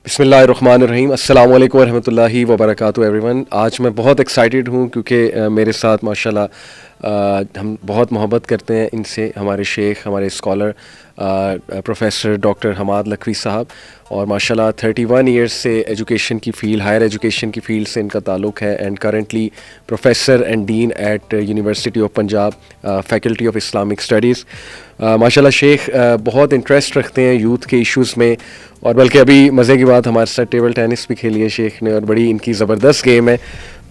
بسم اللہ الرحمن الرحیم. السلام علیکم ورحمۃ اللہ وبرکاتہ ایوری ون. آج میں بہت ایکسائٹیڈ ہوں کیونکہ میرے ساتھ ماشاء اللہ ہم بہت محبت کرتے ہیں ان سے، ہمارے شیخ، ہمارے scholar professor doctor Hammad Lakhvi صاحب، اور ماشاء اللہ 31 ایئرس سے ایجوکیشن کی فیلڈ، ہائر ایجوکیشن کی فیلڈ سے ان کا تعلق ہے، and currently professor and dean at university of Punjab, faculty of Islamic studies. ماشاء اللہ شیخ بہت انٹرسٹ رکھتے ہیں یوتھ کے ایشوز میں، اور بلکہ ابھی مزے کی بات ہمارے ساتھ ٹیبل ٹینس بھی کھیلی ہے شیخ نے، اور بڑی ان کی زبردست گیم ہے.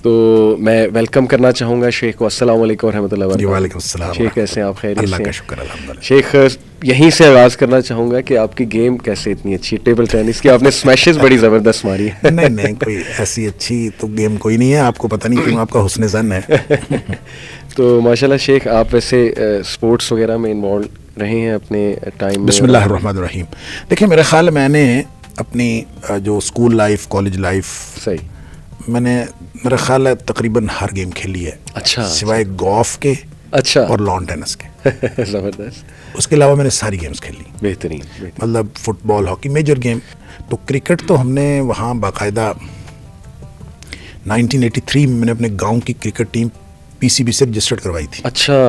تو میں ویلکم کرنا چاہوں گا شیخ کو. السلام علیکم ورحمۃ اللہ وبرکاتہ. وعلیکم السلام. شیخ کیسے ہیں آپ؟ خیریت سے؟ اللہ کا شکر الحمدللہ. شیخ یہیں سے آغاز کرنا چاہوں گا کہ آپ کی گیم کیسے اتنی اچھی ہے ٹیبل ٹینس کی؟ آپ نے اسمیشز بڑی زبردست ماری ہے. نہیں کوئی ایسی اچھی تو گیم کوئی نہیں ہے، آپ کو پتہ نہیں کیوں آپ کا حسن زن ہے. تو ماشاء اللہ شیخ آپ ویسے اسپورٹس وغیرہ میں انوالو رہے ہیں اپنے ٹائم میں؟ بسم اللہ الرحمن الرحیم. دیکھیں میرے خیال میں نے اپنی جو اسکول لائف، کالج لائف، صحیح، میں نے میرا خیال ہے تقریباً ہر گیم کھیلی ہے. اچھا، سوائے گولف کے اچھا اور لان ٹینس کے. زبردست. اس کے علاوہ میں نے ساری گیمز کھیلی، بہترین. مطلب فٹ بال، ہاکی، میجر گیم. تو کرکٹ تو ہم نے وہاں باقاعدہ 1983 میں نے اپنے گاؤں کی کرکٹ ٹیم PCB سے رجسٹرڈ کروائی تھی. اچھا،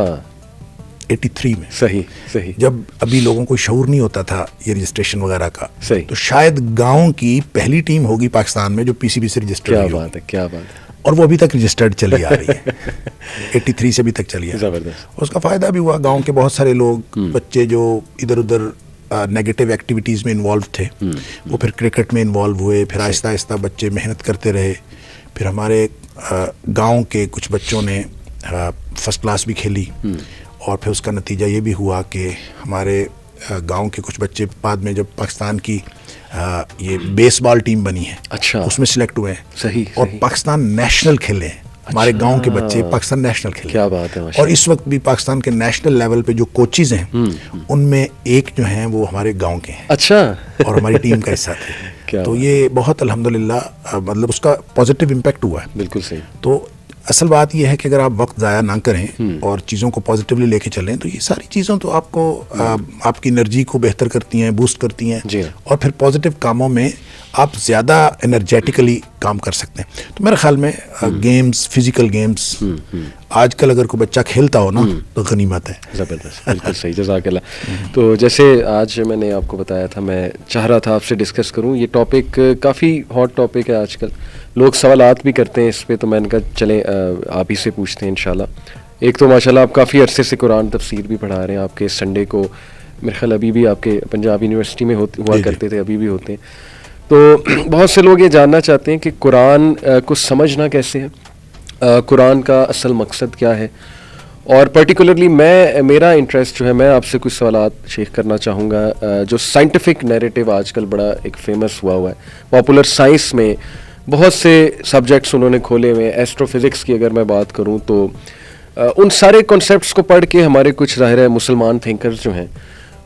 83 میں. صحیح. جب ابھی لوگوں کو شعور نہیں ہوتا تھا یہ رجسٹریشن وغیرہ کا، صحیح. تو شاید گاؤں کی پہلی ٹیم ہوگی پاکستان میں جو PCB سے رجسٹرڈ ہوئی. کیا بات ہے. اور وہ ابھی تک رجسٹرڈ چلی آ رہی ہے. 83 سے ابھی تک چلی آ رہی ہے. زبردست. اس کا فائدہ بھی ہوا. گاؤں کے بہت سارے لوگ، بچے جو ادھر ادھر نیگیٹو ایکٹیویٹیز میں انوالو تھے، وہ پھر کرکٹ میں انوالو ہوئے. پھر آہستہ آہستہ بچے محنت کرتے رہے. پھر ہمارے گاؤں کے کچھ بچوں نے فرسٹ کلاس بھی کھیلی، اور پھر اس کا نتیجہ یہ بھی ہوا کہ ہمارے گاؤں کے کچھ بچے بعد میں جب پاکستان کی یہ بیس بال ٹیم بنی ہے، اچھا، اس میں سلیکٹ ہوئے ہیں. صحیح. اور پاکستان نیشنل کھیلے ہیں. ہمارے گاؤں کے بچے پاکستان نیشنل کھیلے. کیا بات ہے. اور اس وقت بھی پاکستان کے نیشنل لیول پہ جو کوچز ہیں ان میں ایک جو ہیں وہ ہمارے گاؤں کے ہیں. اچھا. اور ہماری ٹیم کا حصہ تھے. تو یہ بہت الحمدللہ مطلب اس کا پازیٹیو امپیکٹ ہوا ہے. بالکل صحیح. تو اصل بات یہ ہے کہ اگر آپ وقت ضائع نہ کریں اور چیزوں کو پازیٹیولی لے کے چلیں تو یہ ساری چیزوں تو آپ کو آپ کی انرجی کو بہتر کرتی ہیں، بوسٹ کرتی ہیں. جی. اور پھر پازیٹیو کاموں میں آپ زیادہ انرجیٹیکلی کام کر سکتے ہیں. تو میرے خیال میں گیمز، فزیکل گیمز آج کل اگر کوئی بچہ کھیلتا ہو نا تو غنیمت ہے. زبردست. بالکل صحیح. جزاک اللہ. تو جیسے آج میں نے آپ کو بتایا تھا، میں چاہ رہا تھا آپ سے ڈسکس کروں. یہ ٹاپک کافی ہاٹ ٹاپک ہے آج کل، لوگ سوالات بھی کرتے ہیں اس پہ، تو میں نے کہا چلیں آپ ہی سے پوچھتے ہیں انشاءاللہ. ایک تو ماشاءاللہ آپ کافی عرصے سے قرآن تفسیر بھی پڑھا رہے ہیں. آپ کے سنڈے کو میرے خیال ابھی بھی آپ کے پنجاب یونیورسٹی میں ہوا کرتے تھے، ابھی بھی ہوتے ہیں. تو بہت سے لوگ یہ جاننا چاہتے ہیں کہ قرآن کو سمجھنا کیسے ہے، قرآن کا اصل مقصد کیا ہے، اور پرٹیکولرلی میرا انٹرسٹ جو ہے، میں آپ سے کچھ سوالات شیخ کرنا چاہوں گا. جو سائنٹیفک نیریٹو آج کل بڑا ایک فیمس ہوا ہے، پاپولر سائنس میں بہت سے سبجیکٹس انہوں نے کھولے ہوئے ہیں. ایسٹرو فزکس کی اگر میں بات کروں تو ان سارے کنسیپٹس کو پڑھ کے ہمارے کچھ ظاہر ہے مسلمان تھنکرز جو ہیں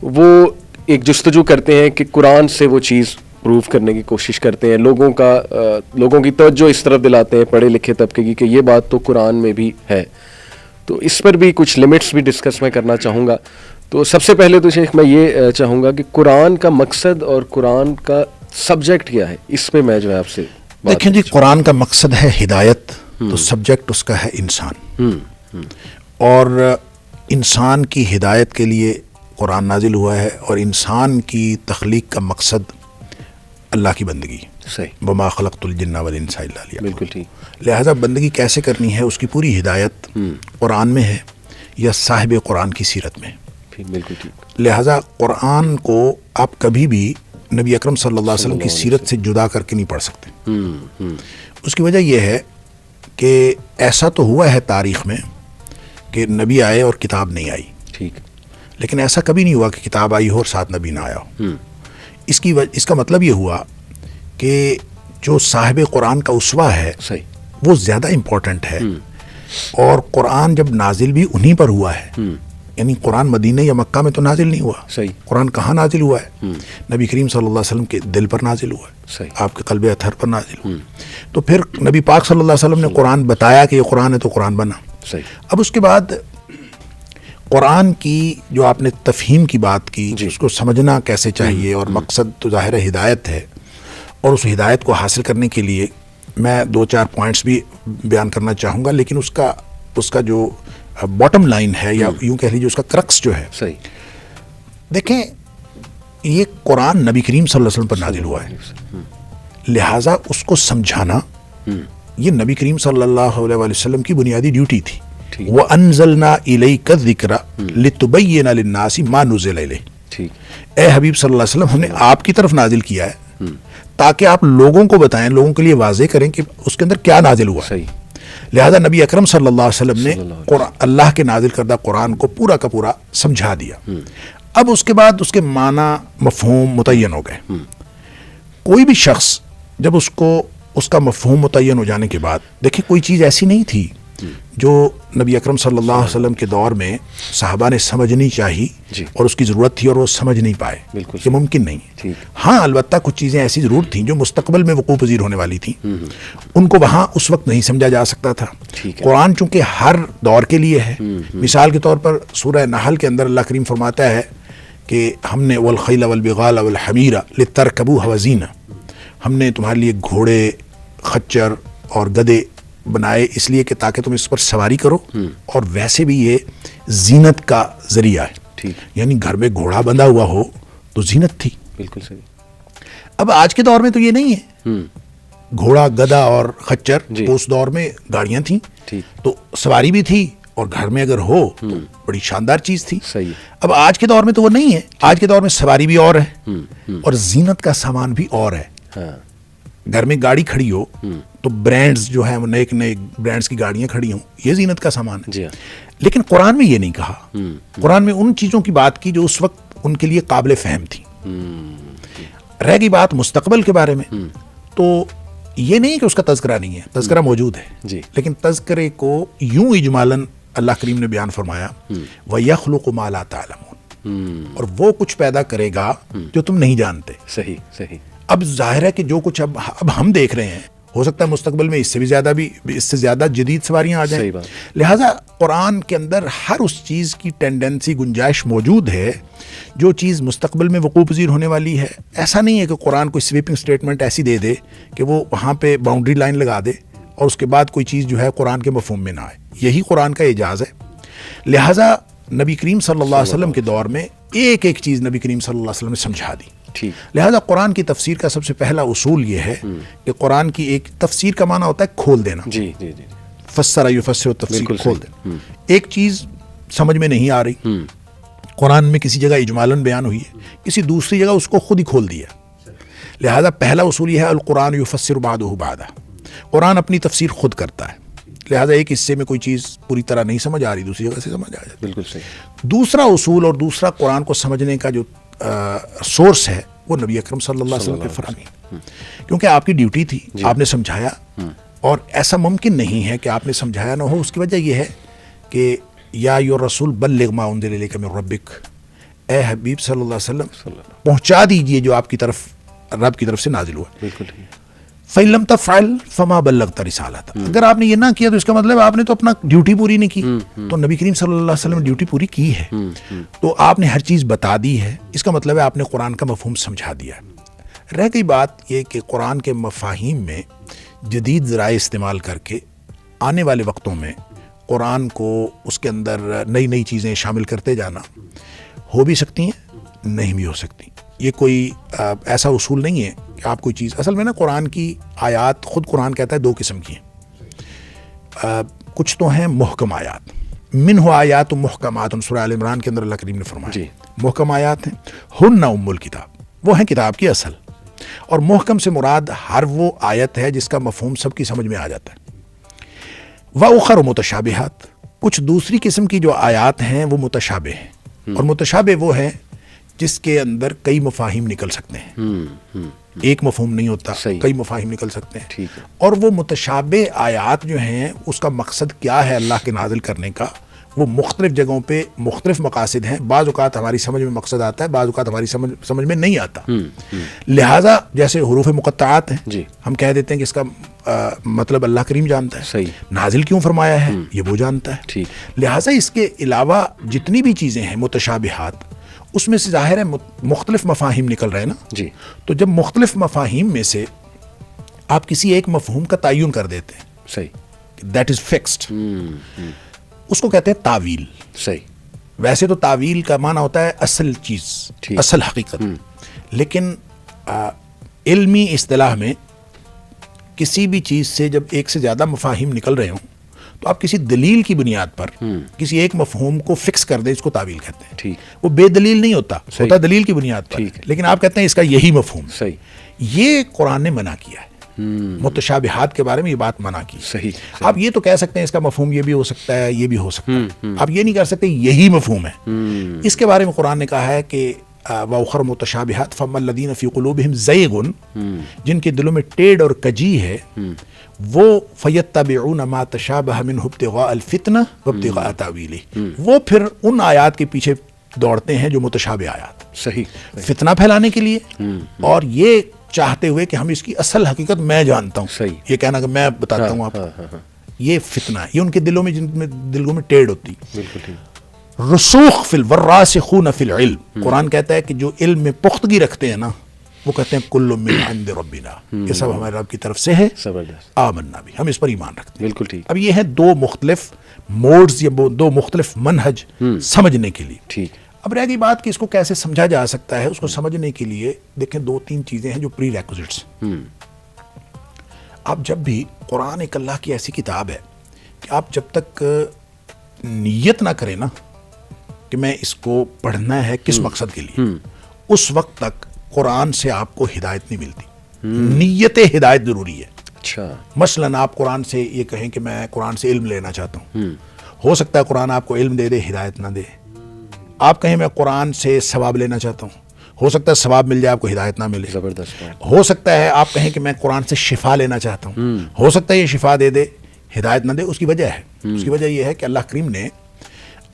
وہ ایک جستجو کرتے ہیں کہ قرآن سے وہ چیز پروو کرنے کی کوشش کرتے ہیں، لوگوں کی توجہ اس طرف دلاتے ہیں پڑھے لکھے طبقے کی کہ یہ بات تو قرآن میں بھی ہے. تو اس پر بھی کچھ لمٹس بھی ڈسکس میں کرنا چاہوں گا. تو سب سے پہلے تو شیخ میں یہ چاہوں گا کہ قرآن کا مقصد اور قرآن کا سبجیکٹ کیا ہے، اس پہ میں جو ہے آپ سے دیکھیں جی. قرآن کا مقصد ہے ہدایت، تو سبجیکٹ اس کا ہے انسان. اور انسان کی ہدایت کے لیے قرآن نازل ہوا ہے، اور انسان کی تخلیق کا مقصد اللہ کی بندگی. صحیح. وما خلقت الجن والانس الا لیعبدون. بالکل ٹھیک. لہٰذا بندگی کیسے کرنی ہے اس کی پوری ہدایت قرآن میں ہے یا صاحب قرآن کی سیرت میں. بالکل ٹھیک. لہٰذا قرآن کو آپ کبھی بھی نبی اکرم صلی اللہ علیہ وسلم کی سیرت سے جدا کر کے نہیں پڑھ سکتے. اس کی وجہ یہ ہے کہ ایسا تو ہوا ہے تاریخ میں کہ نبی آئے اور کتاب نہیں آئی، ٹھیک، لیکن ایسا کبھی نہیں ہوا کہ کتاب آئی ہو اور ساتھ نبی نہ آیا ہو. اس کا مطلب یہ ہوا کہ جو صاحب قرآن کا اسوہ ہے صحیح، وہ زیادہ امپورٹنٹ ہے. اور قرآن جب نازل بھی انہی پر ہوا ہے، یعنی قرآن مدینہ یا مکہ میں تو نازل نہیں ہوا. صحیح. قرآن کہاں نازل ہوا ہے؟ نبی کریم صلی اللہ علیہ وسلم کے دل پر نازل ہوا ہے. صحیح. آپ کے قلب اطہر پر نازل ہوا. تو پھر نبی پاک صلی اللہ علیہ وسلم نے قرآن بتایا کہ یہ قرآن ہے تو قرآن بنا. صحیح. اب اس کے بعد قرآن کی جو آپ نے تفہیم کی بات کی، اس کو سمجھنا کیسے چاہیے، اور مقصد تو ظاہر ہدایت ہے. اور اس ہدایت کو حاصل کرنے کے لیے میں 2-4 پوائنٹس بھی بیان کرنا چاہوں گا، لیکن اس کا جو باٹم لائن ہے یا یوں کہہ لیجیے اس کا کرکس جو ہے، صحیح، دیکھیں یہ قرآن نبی کریم صلی اللہ علیہ وسلم پر نازل ہوا ہے، لہٰذا اس کو سمجھانا یہ نبی کریم صلی اللہ علیہ وسلم کی بنیادی ڈیوٹی تھی. وَأَنزَلْنَا إِلَيْكَ الذِّكْرَ لِتُبَيِّنَ لِلنَّاسِ مَا نُزِّلَ إِلَيْهِمْ. اے حبیب صلی اللہ علیہ وسلم، ہم نے آپ کی طرف نازل کیا ہے تاکہ آپ لوگوں کو بتائیں، لوگوں کے لیے واضح کریں کہ اس کے اندر کیا نازل ہوا ہے. لہذا نبی اکرم صلی اللہ علیہ وسلم نے اللہ کے نازل کردہ قرآن کو پورا کا پورا سمجھا دیا. اب اس کے بعد اس کے معنی مفہوم متعین ہو گئے. کوئی بھی شخص جب اس کا مفہوم متعین ہو جانے کے بعد، دیکھیں کوئی چیز ایسی نہیں تھی جو نبی اکرم صلی اللہ علیہ وسلم کے دور میں صحابہ نے سمجھنی چاہی اور اس کی ضرورت تھی اور وہ سمجھ نہیں پائے، یہ ممکن نہیں ہے. ہاں البتہ کچھ چیزیں ایسی ضرور تھیں جو مستقبل میں وقوع پذیر ہونے والی تھیں، ان کو وہاں اس وقت نہیں سمجھا جا سکتا تھا. قرآن چونکہ ہر دور کے لیے ہے. مثال کے طور پر سورہ نحل کے اندر اللہ کریم فرماتا ہے کہ ہم نے والخیل والبغال والحمیر لترکبوها وزینہ، ہم نے تمہارے لیے گھوڑے، خچر اور گدے بنائے اس لیے کہ تاکہ تم اس پر سواری کرو، اور ویسے بھی یہ زینت کا ذریعہ ہے. یعنی گھر میں گھوڑا بندھا ہوا ہو تو زینت تھی. بالکل صحیح. اب آج کے دور میں تو یہ نہیں ہے. گھوڑا، گدا اور خچر اس دور میں گاڑیاں تھیں، تو سواری بھی تھی اور گھر میں اگر ہو تو بڑی شاندار چیز تھی. اب آج کے دور میں تو وہ نہیں ہے. آج کے دور میں سواری بھی اور ہے اور زینت کا سامان بھی اور ہے. گھر میں گاڑی کھڑی ہو تو برانڈز جو ہیں وہ نئے نئے برانڈز کی گاڑیاں کھڑی ہوں، یہ زینت کا سامان ہے. لیکن قرآن میں یہ نہیں کہا. قرآن میں ان چیزوں کی بات کی جو اس وقت ان کے لیے قابل فہم تھی. رہ گئی بات مستقبل کے بارے میں، تو یہ نہیں کہ اس کا تذکرہ نہیں ہے، تذکرہ موجود ہے، لیکن تذکرے کو یوں اجمالاً اللہ کریم نے بیان فرمایا وَيَخْلُقُ مَا لَا تَعْلَمُونَ، اور وہ کچھ پیدا کرے گا جو تم نہیں جانتے. صحیح. اب ظاہر ہے کہ جو کچھ اب ہم دیکھ رہے ہیں، ہو سکتا ہے مستقبل میں اس سے زیادہ جدید سواریاں آ جائیں. لہٰذا قرآن کے اندر ہر اس چیز کی ٹینڈنسی، گنجائش موجود ہے جو چیز مستقبل میں وقوع پذیر ہونے والی ہے. ایسا نہیں ہے کہ قرآن کوئی سویپنگ سٹیٹمنٹ ایسی دے دے کہ وہ وہاں پہ باؤنڈری لائن لگا دے اور اس کے بعد کوئی چیز جو ہے قرآن کے مفہوم میں نہ آئے. یہی قرآن کا اعجاز ہے. لہٰذا نبی کریم صلی اللہ علیہ وسلم کے دور میں ایک ایک چیز نبی کریم صلی اللہ علیہ وسلم نے سمجھا دی. لہذا قرآن کی تفسیر کا سب سے پہلا اصول یہ ہے کہ قرآن کی ایک تفسیر کا معنی ہوتا ہے کھول دینا. فسر یفسر، تفسیر کھول دینا. ایک چیز سمجھ میں نہیں آ رہی، قرآن میں کسی جگہ اجمالاً بیان ہوئی ہے، کسی دوسری جگہ اس کو خود ہی کھول دیا. لہذا پہلا اصول یہ ہے القرآن یفسر بعضہ بعضا، قرآن اپنی تفسیر خود کرتا ہے. لہذا ایک حصے میں کوئی چیز پوری طرح نہیں سمجھ آ رہی، دوسری جگہ سے سمجھ آ جاتی. بالکل صحیح. دوسرا اصول اور دوسرا قرآن کو سمجھنے کا جو سورس ہے وہ نبی اکرم صلی اللہ علیہ وسلم کے فراہمی، کیونکہ آپ کی ڈیوٹی تھی، آپ نے سمجھایا، اور ایسا ممکن نہیں ہے کہ آپ نے سمجھایا نہ ہو. اس کی وجہ یہ ہے کہ یا ایھا الرسول بلغ ما انزل الیک من ربک، اے حبیب صلی اللہ علیہ وسلم پہنچا دیجئے جو آپ کی طرف رب کی طرف سے نازل ہوا. بالکل. فَإِن لَمْ تَفْعَلْ فَمَا بَلَّغْتَ رِسَالَتَهُ، اگر آپ نے یہ نہ کیا تو اس کا مطلب آپ نے تو اپنا ڈیوٹی پوری نہیں کی. تو نبی کریم صلی اللہ علیہ وسلم نے ڈیوٹی پوری کی ہے، تو آپ نے ہر چیز بتا دی ہے. اس کا مطلب ہے آپ نے قرآن کا مفہوم سمجھا دیا. رہ گئی بات یہ کہ قرآن کے مفاہیم میں جدید ذرائع استعمال کر کے آنے والے وقتوں میں قرآن کو اس کے اندر نئی نئی چیزیں شامل کرتے جانا ہو بھی سکتی ہیں، نہیں بھی ہو سکتی. یہ کوئی ایسا اصول نہیں ہے کہ آپ کوئی چیز، اصل میں نا قرآن کی آیات، خود قرآن کہتا ہے 2 قسم کی ہیں. کچھ تو ہیں محکم آیات، منہ آیات محکمات، سورہ آل عمران کے اندر اللہ کریم نے فرمایا محکم آیات ہیں. ہن ام الکتاب، وہ ہیں کتاب کی اصل. اور محکم سے مراد ہر وہ آیت ہے جس کا مفہوم سب کی سمجھ میں آ جاتا ہے. وَأُخَرُ مُتَشَابِهَاتٌ، کچھ دوسری قسم کی جو آیات ہیں وہ متشابہ ہیں، اور متشابہ وہ ہے جس کے اندر کئی مفاہیم نکل سکتے ہیں. ایک مفہوم نہیں ہوتا، کئی مفاہیم نکل سکتے ہیں. اور وہ متشابہ آیات جو ہیں اس کا مقصد کیا ہے اللہ کے نازل کرنے کا، وہ مختلف جگہوں پہ مختلف مقاصد ہیں. بعض اوقات ہماری سمجھ میں مقصد آتا ہے، بعض اوقات ہماری سمجھ میں نہیں آتا. لہٰذا جیسے حروف مقطعات ہیں، ہم کہہ دیتے ہیں کہ اس کا مطلب اللہ کریم جانتا ہے، نازل کیوں فرمایا ہے یہ وہ جانتا ہے. لہٰذا اس کے علاوہ جتنی بھی چیزیں ہیں متشابہات، اس میں سے ظاہر ہے مختلف مفاہیم نکل رہے ہیں نا. تو جب مختلف مفاہیم میں سے آپ کسی ایک مفہوم کا تعین کر دیتے ہیں, صحیح, دیٹ از فکسڈ, اس کو کہتے ہیں تعویل. صحیح, ویسے تو تعویل کا معنی ہوتا ہے اصل چیز, اصل حقیقت, لیکن علمی اصطلاح میں کسی بھی چیز سے جب ایک سے زیادہ مفاہیم نکل رہے ہوں تو آپ کسی دلیل کی بنیاد پر کسی ایک مفہوم کو فکس کر دیں, اس کو تعویل کہتے ہیں. ٹھیک, وہ بے دلیل نہیں ہوتا, ہوتا دلیل کی بنیاد پر, لیکن آپ کہتے ہیں اس کا یہی مفہوم. صحیح, یہ قرآن نے منع کیا ہے. متشابہات کے بارے میں یہ بات منع کی. صحیح, آپ یہ تو کہہ سکتے ہیں اس کا مفہوم یہ بھی ہو سکتا ہے, یہ بھی ہو سکتا ہے, آپ یہ نہیں کر سکتے یہی مفہوم ہے. اس کے بارے میں قرآن نے کہا ہے کہ وَأُخَرُ مُتَشَابِهَاتٌ فَأَمَّا الَّذِينَ فِي قُلُوبِهِمْ زَيْغٌ, جن کے دلوں میں ٹیڑھ اور کجی ہے, وہ فَيَتَّبِعُونَ مَا تَشَابَهَ مِنْهُ ابْتِغَاءَ الْفِتْنَةِ وَابْتِغَاءَ تَأْوِيلِهِ, وہ پھر ان آیات کے پیچھے دوڑتے ہیں جو متشابہ آیات, صحیح, فتنہ پھیلانے کے لیے, اور یہ چاہتے ہوئے کہ ہم اس کی اصل حقیقت میں جانتا ہوں. صحیح, یہ کہنا کہ میں بتاتا ہوں آپ کو, یہ فتنہ ہے. یہ ان کے دلوں میں, جن میں دلوں میں ٹیڑھ ہوتی. بالکل ٹھیک. رسوخ فی والراسخون فی العلم, قرآن کہتا ہے کہ جو علم میں پختگی رکھتے ہیں نا, وہ کہتے ہیں کل من عند ربنا, یہ سب ہمارے رب کی طرف سے ہے, زبردست, آمنا بھی, ہم اس پر ایمان رکھتے ہیں. بالکل ٹھیک. اب یہ ہیں دو مختلف موڈز یا دو مختلف منہج سمجھنے کے لیے. ٹھیک. اب رہ گئی بات کہ اس کو کیسے سمجھا جا سکتا ہے. اس کو سمجھنے کے لیے دیکھیں 2-3 چیزیں ہیں جو پری ریکوزٹس. آپ جب بھی, قرآن ایک اللہ کی ایسی کتاب ہے کہ آپ جب تک نیت نہ کریں نا کہ میں اس کو پڑھنا ہے کس مقصد کے لیے, اس وقت تک قرآن سے آپ کو ہدایت نہیں ملتی. نیت ہدایت ضروری ہے. اچھا, مثلاً آپ قرآن سے یہ کہیں کہ میں قرآن سے علم لینا چاہتا ہوں, ہو سکتا ہے قرآن آپ کو علم دے دے, ہدایت نہ دے. آپ کہیں میں قرآن سے ثواب لینا چاہتا ہوں, ہو سکتا ہے ثواب مل جائے, آپ کو ہدایت نہ ملے. زبردست. ہو سکتا ہے آپ کہیں کہ میں قرآن سے شفا لینا چاہتا ہوں, ہو سکتا ہے یہ شفا دے دے, ہدایت نہ دے. اس کی وجہ ہے, اس کی وجہ یہ ہے کہ اللہ کریم نے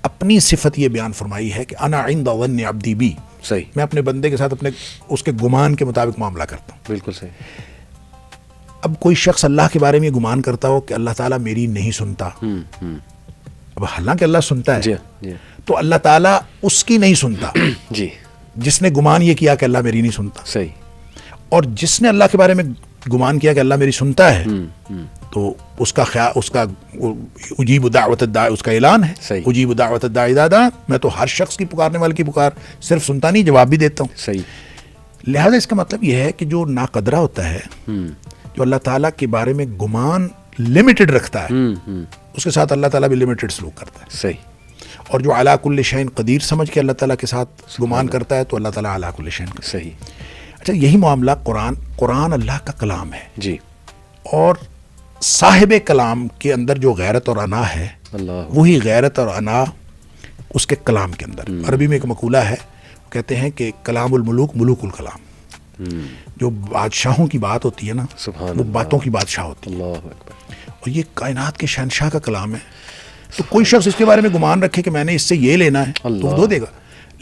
اپنی صفت یہ بیان فرمائی ہے کہ انا عند ظن عبدی بی, صحیح, میں اپنے بندے کے ساتھ اپنے اس کے گمان کے مطابق معاملہ کرتا ہوں. بالکل صحیح. اب کوئی شخص اللہ کے بارے میں گمان کرتا ہو کہ اللہ تعالیٰ میری نہیں سنتا, اب حالانکہ اللہ سنتا ہے, جی, تو اللہ تعالیٰ اس کی نہیں سنتا جی, جس نے گمان یہ کیا کہ اللہ میری نہیں سنتا. صحیح. اور جس نے اللہ کے بارے میں گمان کیا کہ اللہ میری سنتا ہے, تو اس کا خیال, اس کا اجیب دعوت الداعی, اس کا اعلان ہے, صحیح, اجیب دعوت الداعی اذا دعان, میں تو ہر شخص کی پکارنے والے کی پکار صرف سنتا نہیں, جواب بھی دیتا ہوں. صحیح. لہذا اس کا مطلب یہ ہے کہ جو ناقدرہ ہوتا ہے, جو اللہ تعالیٰ کے بارے میں گمان لمیٹڈ رکھتا ہے, اس کے ساتھ اللہ تعالیٰ بھی لمیٹڈ سلوک کرتا ہے. صحیح. اور جو علی کل شیء قدیر سمجھ کے اللہ تعالیٰ کے ساتھ گمان کرتا ہے, تو اللہ تعالیٰ علی کل شیء قدیر. صحیح. اچھا, یہی معاملہ قرآن اللہ کا کلام ہے, جی, اور صاحب کلام کے اندر جو غیرت اور انا ہے, اللہ, وہی غیرت اور انا اس کے کلام کے اندر. عربی میں ایک مقولہ ہے, کہتے ہیں کہ کلام الملوک ملوک الکلام, جو بادشاہوں کی بات ہوتی ہے نا, وہ باتوں کی بادشاہ ہوتی ہے. اللہ اکبر. اور یہ کائنات کے شہنشاہ کا کلام ہے. تو کوئی شخص اس کے بارے میں گمان رکھے کہ میں نے اس سے یہ لینا ہے, تو وہ دے گا,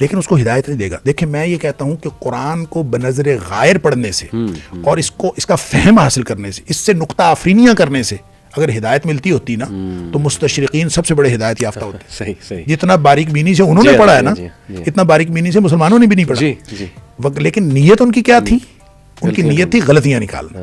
لیکن اس کو ہدایت نہیں دے گا. دیکھیں, میں یہ کہتا ہوں کہ قرآن کو بنظر غائر پڑھنے سے اور اس کا فہم حاصل کرنے سے, اس سے نقطہ آفرینیاں کرنے سے اگر ہدایت ملتی ہوتی نا, تو مستشرقین سب سے بڑے ہدایت یافتہ ہوتے. صحیح, صحیح. جتنا باریک بینی سے انہوں نے پڑھا ہے نا, اتنا باریک بینی سے مسلمانوں نے بھی نہیں پڑھا. لیکن نیت ان کی کیا تھی؟ ان کی نیت تھی غلطیاں نکالنا.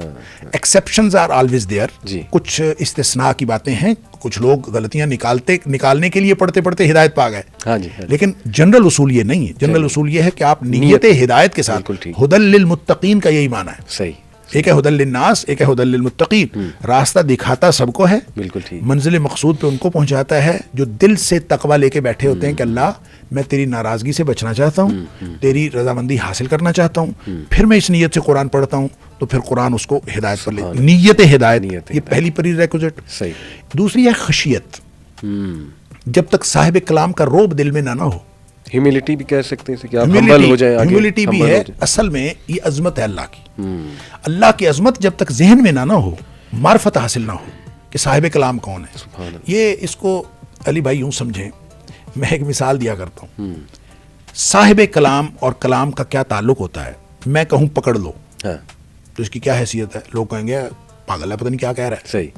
ایکسیپشنز آر آلویز دیئر, کچھ استثناء کی باتیں ہیں, کچھ لوگ غلطیاں نکالنے کے لیے پڑھتے پڑھتے ہدایت پا گئے. لیکن جنرل اصول یہ نہیں ہے. جنرل اصول یہ ہے کہ آپ نیت ہدایت کے ساتھ, ہدی للمتقین کا یہی معنی ہے. صحیح. ایک ہے ہدی للناس, ایک ہے ہدی للمتقین. راستہ دکھاتا سب کو ہے, بالکل ٹھیک. منزل مقصود پہ ان کو پہنچاتا ہے جو دل سے تقوی لے کے بیٹھے ہوتے ہیں کہ اللہ, میں تیری ناراضگی سے بچنا چاہتا ہوں, تیری رضامندی حاصل کرنا چاہتا ہوں, پھر میں اس نیت سے قرآن پڑھتا ہوں, تو پھر قرآن اس کو ہدایت پر لے. نیت ہدایت, یہ پہلی پری ریکوزٹ. صحیح. دوسری ہے خشیت. جب تک صاحب کلام کا روب دل میں نہ ہو, ہیوملٹی بھی کہہ سکتے ہیں کہ آپ ہمبل ہو جائیں. ہیوملٹی بھی ہے, اصل میں یہ عظمت ہے اللہ کی. اللہ کی عظمت جب تک ذہن میں نہ ہو, معرفت حاصل نہ ہو کہ صاحب کلام کون ہے. یہ اس کو علی بھائی یوں سمجھیں, میں ایک مثال دیا کرتا ہوں. صاحب کلام اور کلام کا کیا تعلق ہوتا ہے؟ میں کہوں پکڑ لو, تو اس کی کیا حیثیت ہے؟ لوگ کہیں گے پاگل ہے, پتہ نہیں کیا کہہ رہا ہے. صحیح.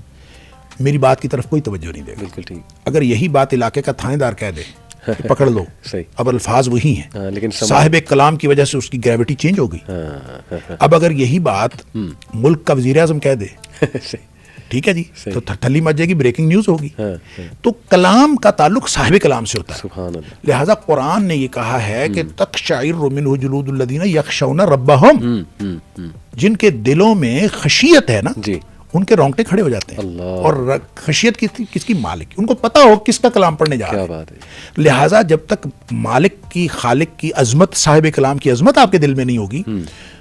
میری بات کی طرف کوئی توجہ نہیں دے گا. بالکل ٹھیک. اگر یہی بات علاقے کا تھانے دار کہہ دے پکڑ لو. صحیح. اب الفاظ وہی ہیں لیکن صاحب کلام کی وجہ سے اس کی گریوٹی چینج ہو گئی. اب اگر یہی بات ملک کا وزیر اعظم کہہ دے, ٹھیک ہے جی, تو تھلی مچ جائے گی, بریکنگ نیوز ہوگی. تو کلام کا تعلق صاحب کلام سے ہوتا ہے. سبحان اللہ. لہٰذا قرآن نے یہ کہا ہے کہ تقشعر منہ جلود الذین یخشون ربہم, جن کے دلوں میں خشیت ہے نا جی, ان کے رونگٹے کھڑے ہو جاتے ہیں. اللہ. اور خشیت کس کی؟ مالک. ان کو پتا ہو کس کا کلام پڑھنے جا رہا ہے. کیا بات ہے. لہٰذا جب تک مالک کی, خالق کی عظمت, صاحب کلام کی عظمت آپ کے دل میں نہیں ہوگی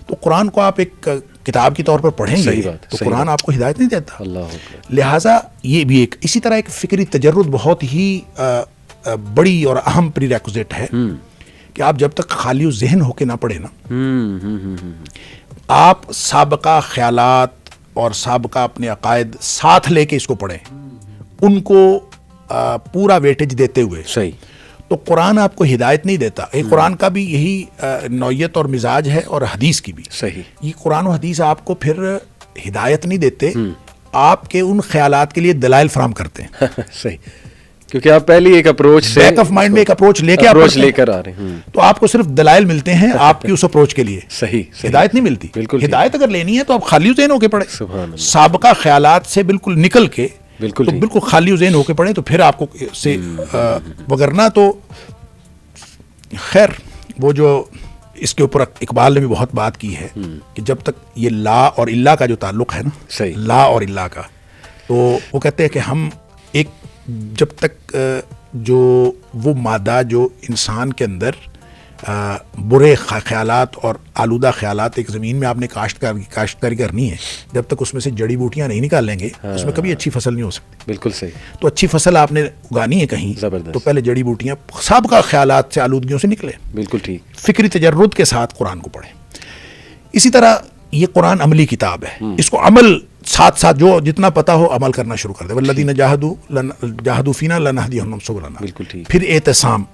تو قرآن کو آپ ایک کتاب کے طور پر پڑھیں گے تو قرآن آپ کو ہدایت نہیں دیتا. اللہ. لہٰذا یہ بھی ایک اسی طرح ایک فکری تجرد بہت ہی بڑی اور اہم پری ریکوزٹ ہے کہ آپ جب تک خالی ذہن ہو کے نہ پڑھیں نا, آپ سابقہ خیالات اور سابقہ اپنے عقائد ساتھ لے کے اس کو پڑھیں, ان کو پورا ویٹیج دیتے ہوئے, صحیح, تو قرآن آپ کو ہدایت نہیں دیتا. قرآن کا بھی یہی نوعیت اور مزاج ہے, اور حدیث کی بھی. صحیح. یہ قرآن و حدیث آپ کو پھر ہدایت نہیں دیتے, آپ کے ان خیالات کے لیے دلائل فراہم کرتے ہیں. صحیح, کیونکہ آپ پہلی ایک اپروچ سے بیک آف مائنڈ میں ایک اپروچ لے کر آ رہے ہیں, تو آپ کو صرف دلائل ملتے ہیں آپ کی اس اپروچ کے لیے. صحیح. ہدایت نہیں ملتی. بالکل. ہدایت اگر لینی ہے تو آپ خالی ذہن ہو کے پڑھیں, سبحان اللہ. سابقہ خیالات سے بالکل نکل کے, بالکل تو بالکل خالی ذہن ہو کے پڑھیں, تو پھر آپ کو سے وگرنہ تو خیر. وہ جو اس کے اوپر اقبال نے بھی بہت بات کی ہے کہ جب تک یہ لا اور اللہ کا جو تعلق ہے نا, صحیح, لا اور اللہ کا, تو وہ کہتے ہیں کہ ہم ایک جب تک جو وہ مادہ جو انسان کے اندر برے خیالات اور آلودہ خیالات, ایک زمین میں آپ نے کاشتکاری کرنی ہے, جب تک اس میں سے جڑی بوٹیاں نہیں نکال لیں گے اس میں کبھی اچھی فصل نہیں ہو سکتی. بالکل صحیح. تو اچھی فصل آپ نے اگانی ہے کہیں, زبردست, تو پہلے جڑی بوٹیاں سابقہ خیالات سے, آلودگیوں سے نکلے. بالکل ٹھیک. فکری تجرد کے ساتھ قرآن کو پڑھیں. اسی طرح یہ قرآن عملی کتاب ہے, اس کو عمل ساتھ ساتھ جو جتنا پتا ہو عمل کرنا شروع کر دے. والذین جاہدوا فینا لنہدیہم سبلنا. بالکل ٹھیک. پھر اعتصام,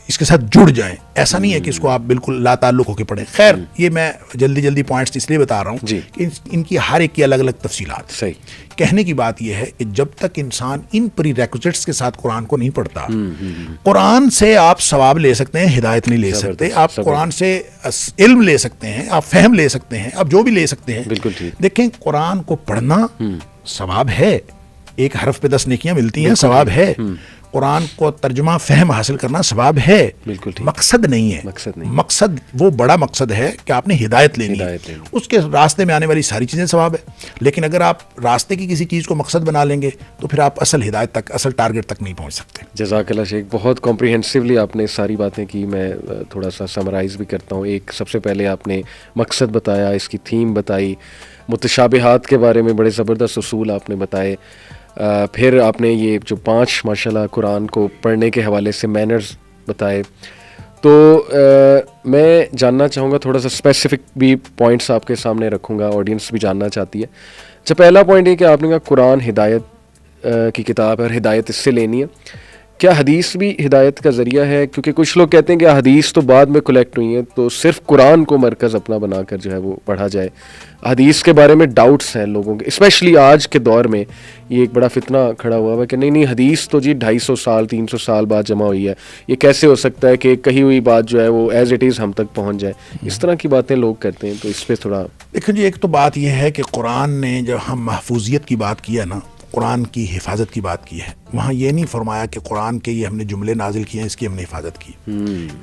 اس کے ساتھ جڑ جائیں. ایسا نہیں ہے کہ اس کو آپ بالکل لا تعلق ہو کے پڑھیں. خیر, یہ میں جلدی پوائنٹس اس لیے بتا رہا ہوں جی, کہ ان کی ہر ایک کی الگ الگ تفصیلات. صحیح. کہنے کی بات یہ ہے کہ جب تک انسان ان پری ریکوزٹس کے ساتھ قرآن کو نہیں پڑھتا, قرآن سے آپ ثواب لے سکتے ہیں, ہدایت نہیں لے سکتے. آپ قرآن سے علم لے سکتے ہیں, آپ فہم لے سکتے ہیں, آپ جو بھی لے سکتے ہیں. بالکل ٹھیک. دیکھیں, قرآن کو پڑھنا ثواب ہے, ایک حرف پہ 10 نیکیاں ملتی ہیں, ثواب ہے. قرآن کو ترجمہ فہم حاصل کرنا ثواب ہے. بالکل ٹھیک. مقصد نہیں ہے. مقصد وہ بڑا مقصد ہے کہ آپ نے ہدایت لینی ہے, اس کے راستے میں آنے والی ساری چیزیں ثواب ہے. لیکن اگر آپ راستے کی کسی چیز کو مقصد بنا لیں گے تو پھر آپ اصل ہدایت تک, اصل ٹارگٹ تک نہیں پہنچ سکتے. جزاک اللہ شیخ, بہت کمپریہنسولی آپ نے ساری باتیں کی. میں تھوڑا سا سمرائز بھی کرتا ہوں. ایک سب سے پہلے آپ نے مقصد بتایا, اس کی تھیم بتائی, متشابہات کے بارے میں بڑے زبردست اصول آپ نے بتائے. پھر آپ نے یہ جو 5 ماشاءاللہ قرآن کو پڑھنے کے حوالے سے مینرز بتائے. تو میں جاننا چاہوں گا, تھوڑا سا اسپیسیفک بھی پوائنٹس آپ کے سامنے رکھوں گا, آڈینس بھی جاننا چاہتی ہے. اچھا, پہلا پوائنٹ یہ کہ آپ نے کہا قرآن ہدایت کی کتاب ہے اور ہدایت اس سے لینی ہے. کیا حدیث بھی ہدایت کا ذریعہ ہے؟ کیونکہ کچھ لوگ کہتے ہیں کہ حدیث تو بعد میں کلیکٹ ہوئی ہیں, تو صرف قرآن کو مرکز اپنا بنا کر جو ہے وہ پڑھا جائے. حدیث کے بارے میں ڈاؤٹس ہیں لوگوں کے, اسپیشلی آج کے دور میں یہ ایک بڑا فتنہ کھڑا ہوا ہے کہ نہیں حدیث تو جی 250 سال 300 سال بعد جمع ہوئی ہے, یہ کیسے ہو سکتا ہے کہ کہی ہوئی بات جو ہے وہ ایز اٹ از ہم تک پہنچ جائے. اس طرح کی باتیں لوگ کرتے ہیں, تو اس پہ تھوڑا دیکھیں جی. ایک تو بات یہ ہے کہ قرآن نے جب ہم محفوظیت کی بات کی ہے نا, قرآن کی حفاظت کی بات کی ہے, وہاں یہ نہیں فرمایا کہ قرآن کے یہ ہم نے جملے نازل کیے ہیں, اس کی ہم نے حفاظت کی.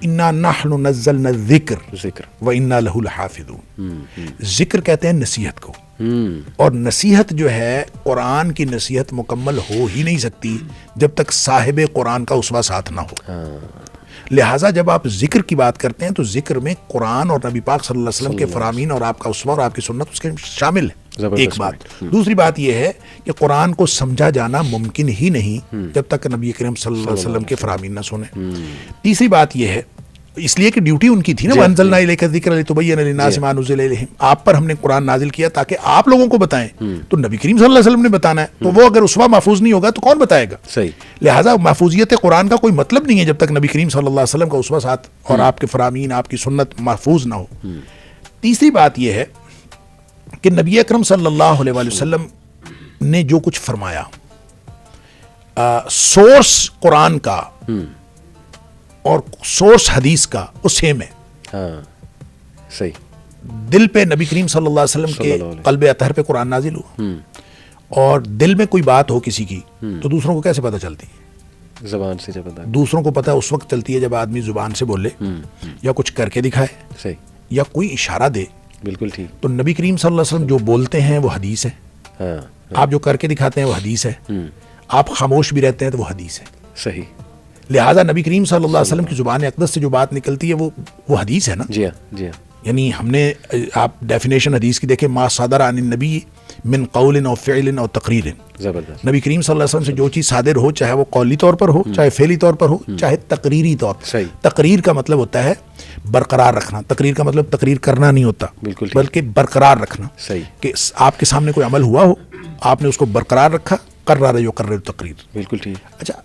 انا نحن نزلنا الذکر وانا لہ لحافظون. ذکر کہتے ہیں نصیحت کو, اور نصیحت جو ہے, قرآن کی نصیحت مکمل ہو ہی نہیں سکتی جب تک صاحب قرآن کا اسوہ ساتھ نہ ہو. لہٰذا جب آپ ذکر کی بات کرتے ہیں تو ذکر میں قرآن اور نبی پاک صلی اللہ علیہ وسلم کے فرامین اور آپ کا اسوہ اور آپ کی سنت اس کے شامل ہے. ایک بات. دوسری بات یہ ہے کہ قرآن کو سمجھا جانا ممکن ہی نہیں جب تک نبی کریم صلی اللہ علیہ وسلم کے فرامین نہ سنیں. تیسری بات یہ ہے, اس لیے کہ ڈیوٹی ان کی تھی نا, وَأَنزَلْنَا إِلَيْكَ الذِّكْرَ لِتُبَيِّنَ لِلنَّاسِ مَا نُزِّلَ إِلَيْهِمْ. آپ پر ہم نے قرآن نازل کیا تاکہ آپ لوگوں کو بتائیں, تو نبی کریم صلی اللہ علیہ وسلم نے بتانا ہے. تو وہ اگر اسوہ محفوظ نہیں ہوگا تو کون بتائے گا؟ صحیح. لہٰذا محفوظیت قرآن کا کوئی مطلب نہیں ہے جب تک نبی کریم صلی اللہ علیہ وسلم کا اسوہ ساتھ اور آپ کے فرامین, آپ کی سنت محفوظ نہ ہو. تیسری بات یہ ہے کہ نبی اکرم صلی اللہ علیہ وسلم نے جو کچھ فرمایا, سورس قرآن کا اور سورس حدیث کا وہ سیم ہے. ہاں صحیح. دل پہ نبی کریم صلی اللہ علیہ وسلم کے قلب اطہر پہ قرآن نازل ہوا, اور دل میں کوئی بات ہو کسی کی تو دوسروں کو کیسے پتہ چلتی ہے؟ زبان سے جب بتا. دوسروں کو پتہ اس وقت چلتی ہے جب آدمی زبان سے بولے یا کچھ کر کے دکھائے صحیح. یا کوئی اشارہ دے. بالکل ٹھیک. تو نبی کریم صلی اللہ علیہ وسلم جو بولتے ہیں وہ حدیث ہے, ہاں آپ جو کر کے دکھاتے ہیں وہ حدیث ہے, آپ خاموش بھی رہتے ہیں تو وہ حدیث ہے. صحیح. لہٰذا نبی کریم صلی اللہ علیہ وسلم کی زبان اقدس سے جو بات نکلتی ہے وہ حدیث ہے نا. جی ہاں جی ہاں. یعنی ہم نے, آپ ڈیفینیشن حدیث کی دیکھیں, ما صادر عن النبی من قول او فعل او تقریر. زبردست. نبی کریم صلی اللہ علیہ وسلم سے جو چیز صادر ہو, چاہے وہ قولی طور پر ہو, چاہے فعلی طور پر ہو, چاہے تقریری طور پر. صحیح. تقریر کا مطلب ہوتا ہے برقرار رکھنا. تقریر کا مطلب تقریر کرنا نہیں ہوتا, بالکل ٹھیک. بلکہ برقرار رکھنا. صحیح. کہ آپ کے سامنے کوئی عمل ہوا ہو, آپ نے اس کو برقرار رکھا, قرر یقرر تقریر. بالکل ٹھیک. اچھا,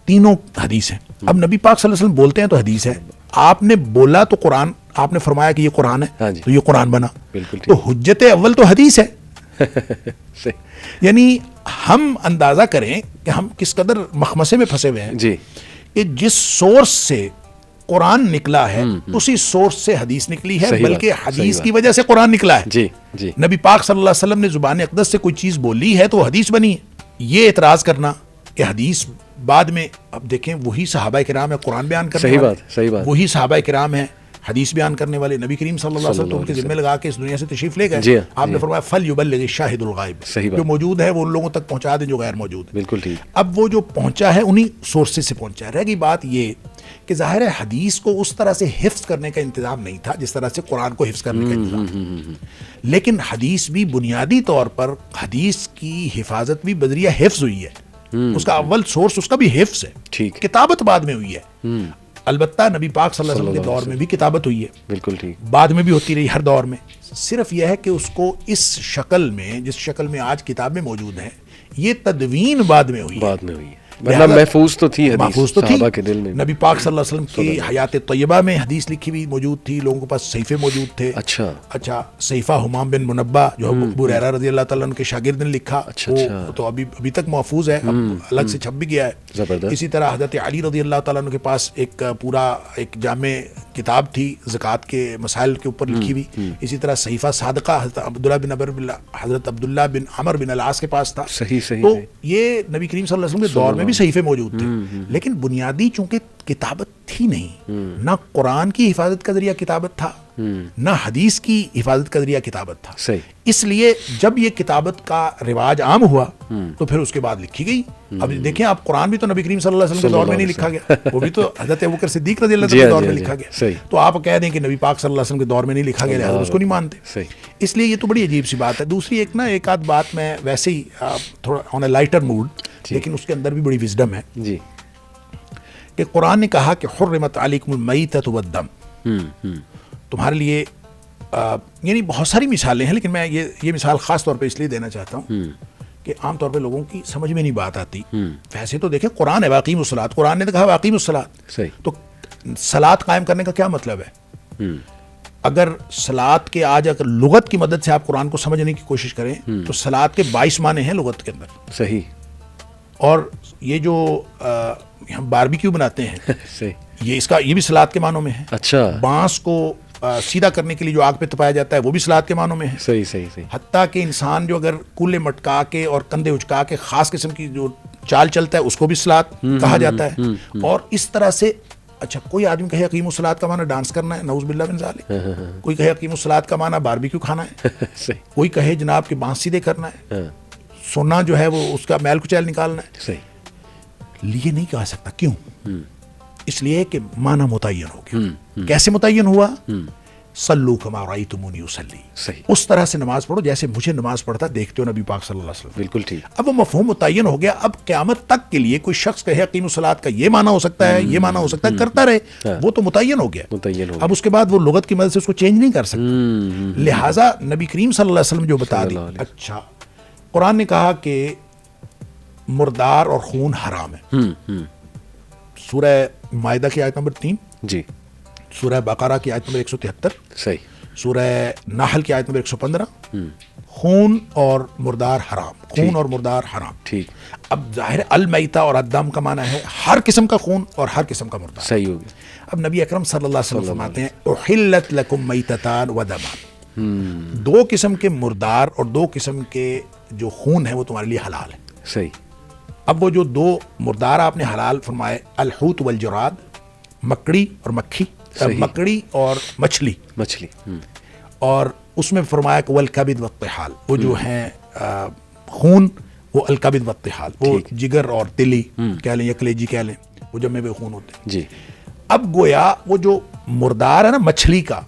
تینوں حدیث ہیں. اب نبی پاک صلی اللہ علیہ وسلم بولتے ہیں تو حدیث ہے. آپ نے بولا تو قرآن, آپ نے فرمایا کہ یہ قرآن ہے, ہاں جی. تو یہ قرآن بنا. بالکل تو ٹھیک. حجت اول تو حدیث ہے. صحیح. یعنی ہم اندازہ کریں کہ ہم کس قدر مخمسے میں پھنسے ہوئے ہیں جی. کہ جس سورس سے قرآن نکلا ہے اسی سورس سے حدیث نکلی ہے, صحیح بلکہ بات, صحیح حدیث بات. کی وجہ سے قرآن نکلا ہے. جی جی. نبی پاک صلی اللہ علیہ وسلم نے زبان اقدس سے کوئی چیز بولی ہے تو وہ حدیث بنی ہے. یہ اعتراض کرنا کہ حدیث بعد میں, اب دیکھیں وہی صحابہ کرام ہے قرآن بیان کرنے صحیح والے, بات, صحیح بات. وہی صحابہ کرام ہیں حدیث بیان کرنے والے. نبی کریم صلی اللہ علیہ وسلم تو ان کے ذمہ لگا کے اس دنیا سے تشریف لے گئے. جی ہاں, آپ نے فرمایا فلیبلغ الشاہد الغائب. صحیح بات. جو موجود ہے وہ ان لوگوں تک پہنچا دیں جو غیر موجود ہے. بالکل ٹھیک. اب وہ جو پہنچا ہے انہی سورسز سے پہنچا ہے. رہ گئی بات یہ کہ ظاہر ہے حدیث کو اس طرح سے حفظ کرنے کا انتظام نہیں تھا جس طرح سے قرآن کو حفظ کرنے کا انتظام. لیکن حدیث بھی بنیادی طور پر, حدیث کی حفاظت بھی بذریعہ حفظ ہوئی ہے. اس کا اول سورس اس کا بھی حفظ ہے. ٹھیک. کتابت بعد میں ہوئی ہے. البتہ نبی پاک صلی اللہ علیہ وسلم کے دور میں بھی کتابت ہوئی ہے, بالکل ٹھیک. بعد میں بھی ہوتی رہی ہر دور میں. صرف یہ ہے کہ اس کو اس شکل میں, جس شکل میں آج کتابیں موجود ہیں, یہ تدوین بعد میں ہوئی ہے. بعد میں ہوئی ہے, مطلب محفوظ تو تھی حدیث, محفوظ تو تھی. صحابہ کے دل میں. نبی پاک صلی اللہ علیہ وسلم کی حیات طیبہ میں حدیث لکھی ہوئی موجود تھی, لوگوں کے پاس صحیفے موجود تھے. اچھا صحیفہ حمام بن منبہ جو ابو ہریرہ رضی اللہ تعالیٰ عنہ کے شاگرد نے لکھا, اچھا. تو ابھی تک محفوظ ہے, اب الگ سے چھپ بھی گیا ہے. زبردست. اسی طرح حضرت علی رضی اللہ تعالیٰ عنہ کے پاس ایک پورا ایک جامع کتاب تھی زکوٰۃ کے مسائل کے اوپر لکھی ہوئی. اسی طرح صحیفہ صادقہ حضرت عبداللہ بن عمر بن العاص کے پاس تھا. صحیح صحیح. تو یہ نبی کریم صلی اللہ علیہ وسلم کے دور میں بھی صحیفے موجود تھے. لیکن بنیادی چونکہ کتابت تھی نہیں, نہ قرآن کی حفاظت کا ذریعہ کتابت تھا, نہ حدیث کی حفاظت کا ذریعہ کتابت تھا. صحیح. اس لیے جب یہ کتابت کا رواج عام ہوا تو پھر اس کے بعد لکھی گئی. اب دیکھیں آپ, قرآن بھی تو نبی کریم صلی اللہ علیہ وسلم کے دور میں نہیں لکھا گیا, وہ بھی تو حضرت ابوبکر صدیق رضی اللہ عنہ کے دور میں لکھا گیا. تو آپ کہہ دیں کہ نبی پاک صلی اللہ علیہ وسلم کے دور میں نہیں لکھا گیا, لہٰذا اس کو نہیں مانتے. اس لیے یہ تو بڑی عجیب سی بات ہے. دوسری ایک آدھ بات میں ویسے ہی تھوڑا آن اے لائٹر موڈ, لیکن اس کے اندر بھی بڑی وزڈم ہے جی, کہ قرآن نے کہا کہ حرمت علیکم المیتۃ والدم. تمہارے لیے یعنی بہت ساری مثالیں ہیں, لیکن میں یہ مثال خاص طور پہ اس لیے دینا چاہتا ہوں کہ عام طور پہ لوگوں کی سمجھ میں نہیں بات آتی. ویسے تو دیکھیں قرآن ہے واقیم الصلاۃ, قرآن نے تو کہا واقیم الصلاۃ. تو صلاۃ قائم کرنے کا کیا مطلب ہے؟ اگر صلاۃ کے آج اگر لغت کی مدد سے آپ قرآن کو سمجھنے کی کوشش کریں تو صلاۃ کے 22 معنی ہیں لغت کے اندر. صحیح. اور یہ جو ہم باربیکیو بناتے ہیں یہ بھی صلاۃ کے معنوں میں ہے. اچھا. بانس کو سیدھا کرنے کے لیے جو آگ پہ تپایا جاتا ہے وہ بھی صلاۃ کے معنوں میں ہے. صحیح صحیح صحیح. حتیٰ کہ انسان جو اگر کولے مٹکا کے اور کندھے اچکا کے خاص قسم کی جو چال چلتا ہے اس کو بھی صلاۃ کہا جاتا ہے. اور اس طرح سے اچھا کوئی آدمی کہے حکیم الصلاۃ کا معنی ڈانس کرنا ہے, نعوذ باللہ من ذالک. کوئی کہے حکیم الصلاۃ کا معنی باربیکیو کھانا ہے. کوئی کہے جناب کہ بانس سیدھے کرنا ہے, سونا جو ہے وہ اس کا میل کچیل نکالنا ہے. صحیح. یہ نہیں کہا سکتا. کیوں؟ اس لیے کہ معنی متعین ہو گیا. کیسے متعین ہوا؟ صلو کما رأیتمونی اصلی. صحیح. اس طرح سے نماز پڑھو جیسے مجھے نماز پڑھتا دیکھتے ہو نبی پاک صلی اللہ علیہ وسلم. بالکل ٹھیک. اب وہ مفہوم متعین ہو گیا. اب قیامت تک کے لیے کوئی شخص کہے اقیم الصلاۃ کا یہ معنی ہو سکتا ہے, یہ معنی ہو سکتا ہے, کرتا رہے, وہ تو متعین ہو گیا. اب اس کے بعد وہ لغت کی مدد سے اس کو چینج نہیں کر سکتا. لہٰذا نبی کریم صلی اللہ علیہ وسلم جو بتا دی. اچھا, قرآن نے کہا کہ مردار اور خون حرام ہے. سورہ مائدہ کی آیت نمبر 3, جی, سورہ بقرہ کی آیت نمبر 173. صحیح. سورہ نحل کی آیت نمبر 115، خون اور مردار حرام، خون اور مردار حرام. ٹھیک. اب ظاہر المیتہ اور الدم کا معنی ہے ہر قسم کا خون اور ہر قسم کا مردار. صحیح ہو گیا. اب نبی اکرم صلی اللہ علیہ وسلم فرماتے ہیں احلت لکم میتتان و دمان، دو قسم کے مردار اور دو قسم کے جو خون ہے وہ تمہارے لیے حلال ہے. صحیح. اب وہ جو دو مردار آپ نے حلال فرمائے، الحوت والجراد، مکڑی اور مکھی، مکڑی اور مچھلی، اور اس میں فرمایا کہ والکبد والطحال، وہ جو ہیں خون، وہ الکبد والطحال، وہ جگر اور تلی کہہ لیں یا کلیجی کہہ لیں، وہ جمے ہوئے خون ہوتے ہیں. جی. اب گویا وہ جو مردار ہے نا مچھلی کا،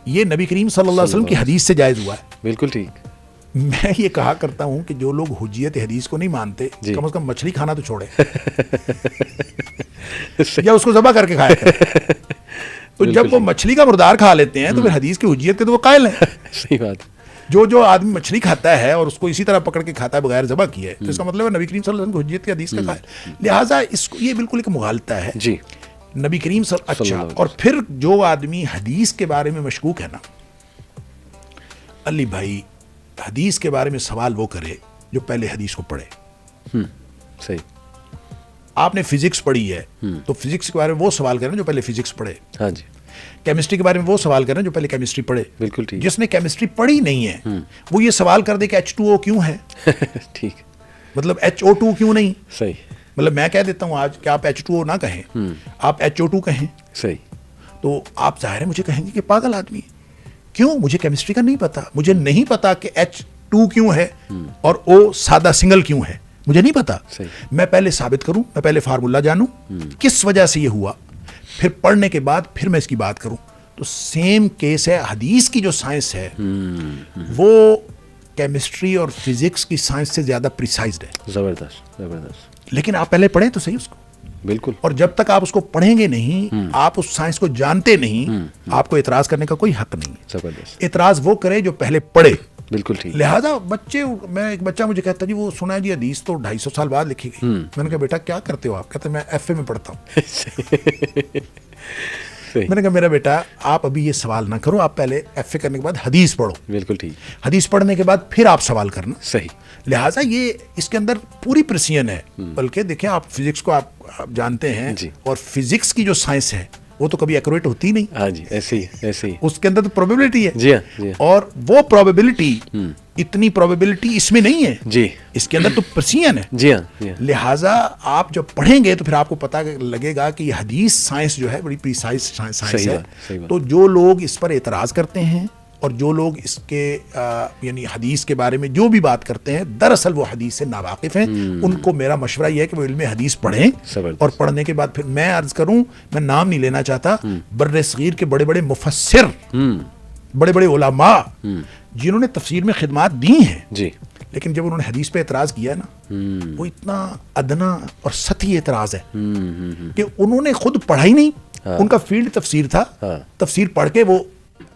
یہ نبی کریم صلی اللہ علیہ وسلم کی حدیث سے جائز ہوا ہے. بالکل ٹھیک. میں یہ کہا کرتا ہوں کہ جو لوگ حجیت حدیث کو نہیں مانتے، کم از کم مچھلی کھانا تو چھوڑے یا اس کو ذبح کر کے کھایا کرے. تو جب وہ مچھلی کا مردار کھا لیتے ہیں تو پھر حدیث کی حجیت کے تو وہ قائل ہیں. صحیح بات. جو آدمی مچھلی کھاتا ہے اور اس کو اسی طرح پکڑ کے کھاتا ہے بغیر ذبح کیے، تو اس کا مطلب ہے نبی کریم صلی اللہ علیہ وسلم کی حجیت کی حدیث کا قائل. لہٰذا اس کو یہ بالکل ایک مغالطہ ہے. جی. نبی کریم صلی اللہ علیہ وسلم. اور پھر جو آدمی حدیث کے بارے میں مشکوک ہے نا، علی بھائی حدیث کے بارے میں سوال وہ کرے جو پہلے حدیث کو پڑھے. صحیح. آپ نے فزکس پڑھی ہے تو فزکس کے بارے میں وہ سوال کریں جو پہلے فزکس پڑھے. ہاں جی. کیمسٹری کے بارے میں وہ سوال کریں جو پہلے کیمسٹری پڑھے. بالکل ٹھیک. جس نے کیمسٹری پڑھی نہیں ہے وہ یہ سوال کر دے کہ H2O کیوں ہے. ٹھیک. مطلب HO2 کیوں نہیں. صحیح. مطلب میں کہہ دیتا ہوں آج کہ آپ H2O نہ کہیں، آپ HO2 کہیں. صحیح. تو آپ ظاہر ہے مجھے کہیں گے کہ پاگل آدمی ہے. کیوں؟ مجھے کیمسٹری کا نہیں پتا، مجھے نہیں پتا کہ H2 کیوں ہے اور O سادہ سنگل کیوں ہے، مجھے نہیں پتا. میں پہلے ثابت کروں، میں پہلے فارمولہ جانوں کس وجہ سے یہ ہوا، پھر پڑھنے کے بعد پھر میں اس کی بات کروں. تو سیم کیس ہے. حدیث کی جو سائنس ہے وہ کیمسٹری اور فزکس کی سائنس سے زیادہ پریسائزڈ ہے. زبردست زبردست. لیکن آپ پہلے پڑھیں تو صحیح اس کو. بالکل. اور جب تک آپ اس کو پڑھیں گے نہیں، آپ اس سائنس کو جانتے نہیں، آپ کو اعتراض کرنے کا کوئی حق نہیں. زبردست. اعتراض وہ کرے جو پہلے پڑھے. بالکل ٹھیک. لہذا ایک بچہ مجھے کہتا جی وہ سنا ہے جی حدیث تو 250 سال بعد لکھی گئی. میں نے کہا بیٹا کیا کرتے ہو آپ؟ کہتے میں FA میں پڑھتا ہوں. میں نے کہا میرا بیٹا آپ ابھی یہ سوال نہ کرو، آپ پہلے FA کرنے کے بعد حدیث پڑھو. بالکل ٹھیک. حدیث پڑھنے کے بعد پھر آپ سوال کرنا. صحیح. لہٰذا یہ اس کے اندر پوری پریسیژن ہے. بلکہ دیکھیں آپ فزکس کو آپ جانتے ہیں، اور فزکس کی جو سائنس ہے وہ تو کبھی ایکوریٹ ہوتی نہیں. ہاں جی. ایسے ہی اس کے اندر تو پروبیبلٹی ہے. جی ہاں. اور وہ پروبیبلٹی اتنی پروبیبلٹی اس میں نہیں ہے. جی. اس کے اندر تو پریسیژن ہے. جی ہاں. لہٰذا آپ جب پڑھیں گے تو پھر آپ کو پتہ لگے گا کہ یہ حدیث سائنس جو ہے بڑی پریسائز سائنس ہے. تو جو لوگ اس پر اعتراض کرتے ہیں اور جو لوگ اس کے یعنی حدیث کے بارے میں جو بھی بات کرتے ہیں دراصل وہ حدیث سے ناواقف ہیں. ان کو میرا مشورہ یہ ہے کہ وہ علم حدیث پڑھیں، اور پڑھنے کے بعد پھر میں عرض کروں، میں نام نہیں لینا چاہتا، بر صغیر کے بڑے بڑے مفسر، بڑے بڑے علماء جنہوں نے تفسیر میں خدمات دی ہیں، جی، لیکن جب انہوں نے حدیث پہ اعتراض کیا نا، وہ اتنا ادنا اور سطحی اعتراض ہے کہ انہوں نے خود پڑھا ہی نہیں. ان کا فیلڈ تفسیر تھا. تفسیر پڑھ کے وہ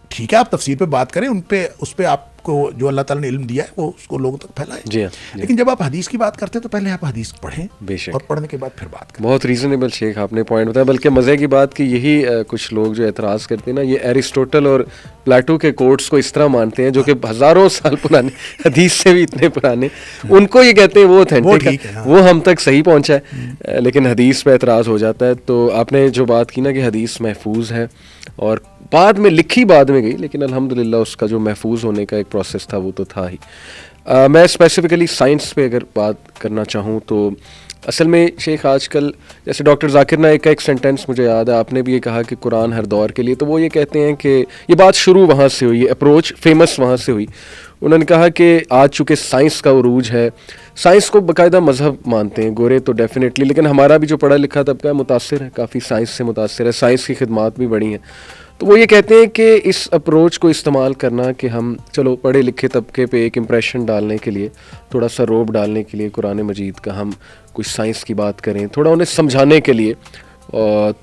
ٹھیک ہے آپ تفسیر پہ بات کریں، اس پہ آپ کو جو اللہ تعالیٰ نے علم دیا ہے وہ اس کو لوگوں تک پھیلائیں. جی. لیکن جب آپ حدیث کی بات کرتے ہیں تو پہلے آپ حدیث پڑھیں، اور پڑھنے کے بعد پھر بات کریں. بہت ریزنیبل شیخ آپ نے پوائنٹ بتایا. بلکہ مزے کی بات کہ یہی کچھ لوگ جو اعتراض کرتے ہیں نا، یہ ایرسٹوٹل اور پلاٹو کے کوٹس کو اس طرح مانتے ہیں جو کہ ہزاروں سال پرانے، حدیث سے بھی اتنے پرانے، ان کو یہ کہتے ہیں وہ اوتھینٹک ہے، وہ ہم تک صحیح پہنچا ہے، لیکن حدیث پہ اعتراض ہو جاتا ہے. تو آپ نے جو بات کی نا کہ حدیث محفوظ ہے اور بعد میں لکھی بعد میں گئی، لیکن الحمدللہ اس کا جو محفوظ ہونے کا ایک پروسیس تھا وہ تو تھا ہی. میں اسپیسیفکلی سائنس پہ اگر بات کرنا چاہوں تو اصل میں شیخ آج کل جیسے ڈاکٹر ذاکر نائک کا ایک سینٹینس مجھے یاد ہے، آپ نے بھی یہ کہا کہ قرآن ہر دور کے لیے، تو وہ یہ کہتے ہیں کہ یہ بات شروع وہاں سے ہوئی، اپروچ فیمس وہاں سے ہوئی. انہوں نے کہا کہ آج چونکہ سائنس کا عروج ہے، سائنس کو باقاعدہ مذہب مانتے ہیں گورے تو ڈیفینیٹلی، لیکن ہمارا بھی جو پڑھا لکھا طبقہ ہے متاثر ہے، کافی سائنس سے متاثر ہے، سائنس کی خدمات بھی بڑی ہیں. تو وہ یہ کہتے ہیں کہ اس اپروچ کو استعمال کرنا کہ ہم چلو پڑھے لکھے طبقے پہ ایک امپریشن ڈالنے کے لیے، تھوڑا سا روب ڈالنے کے لیے قرآن مجید کا ہم کچھ سائنس کی بات کریں، تھوڑا انہیں سمجھانے کے لیے.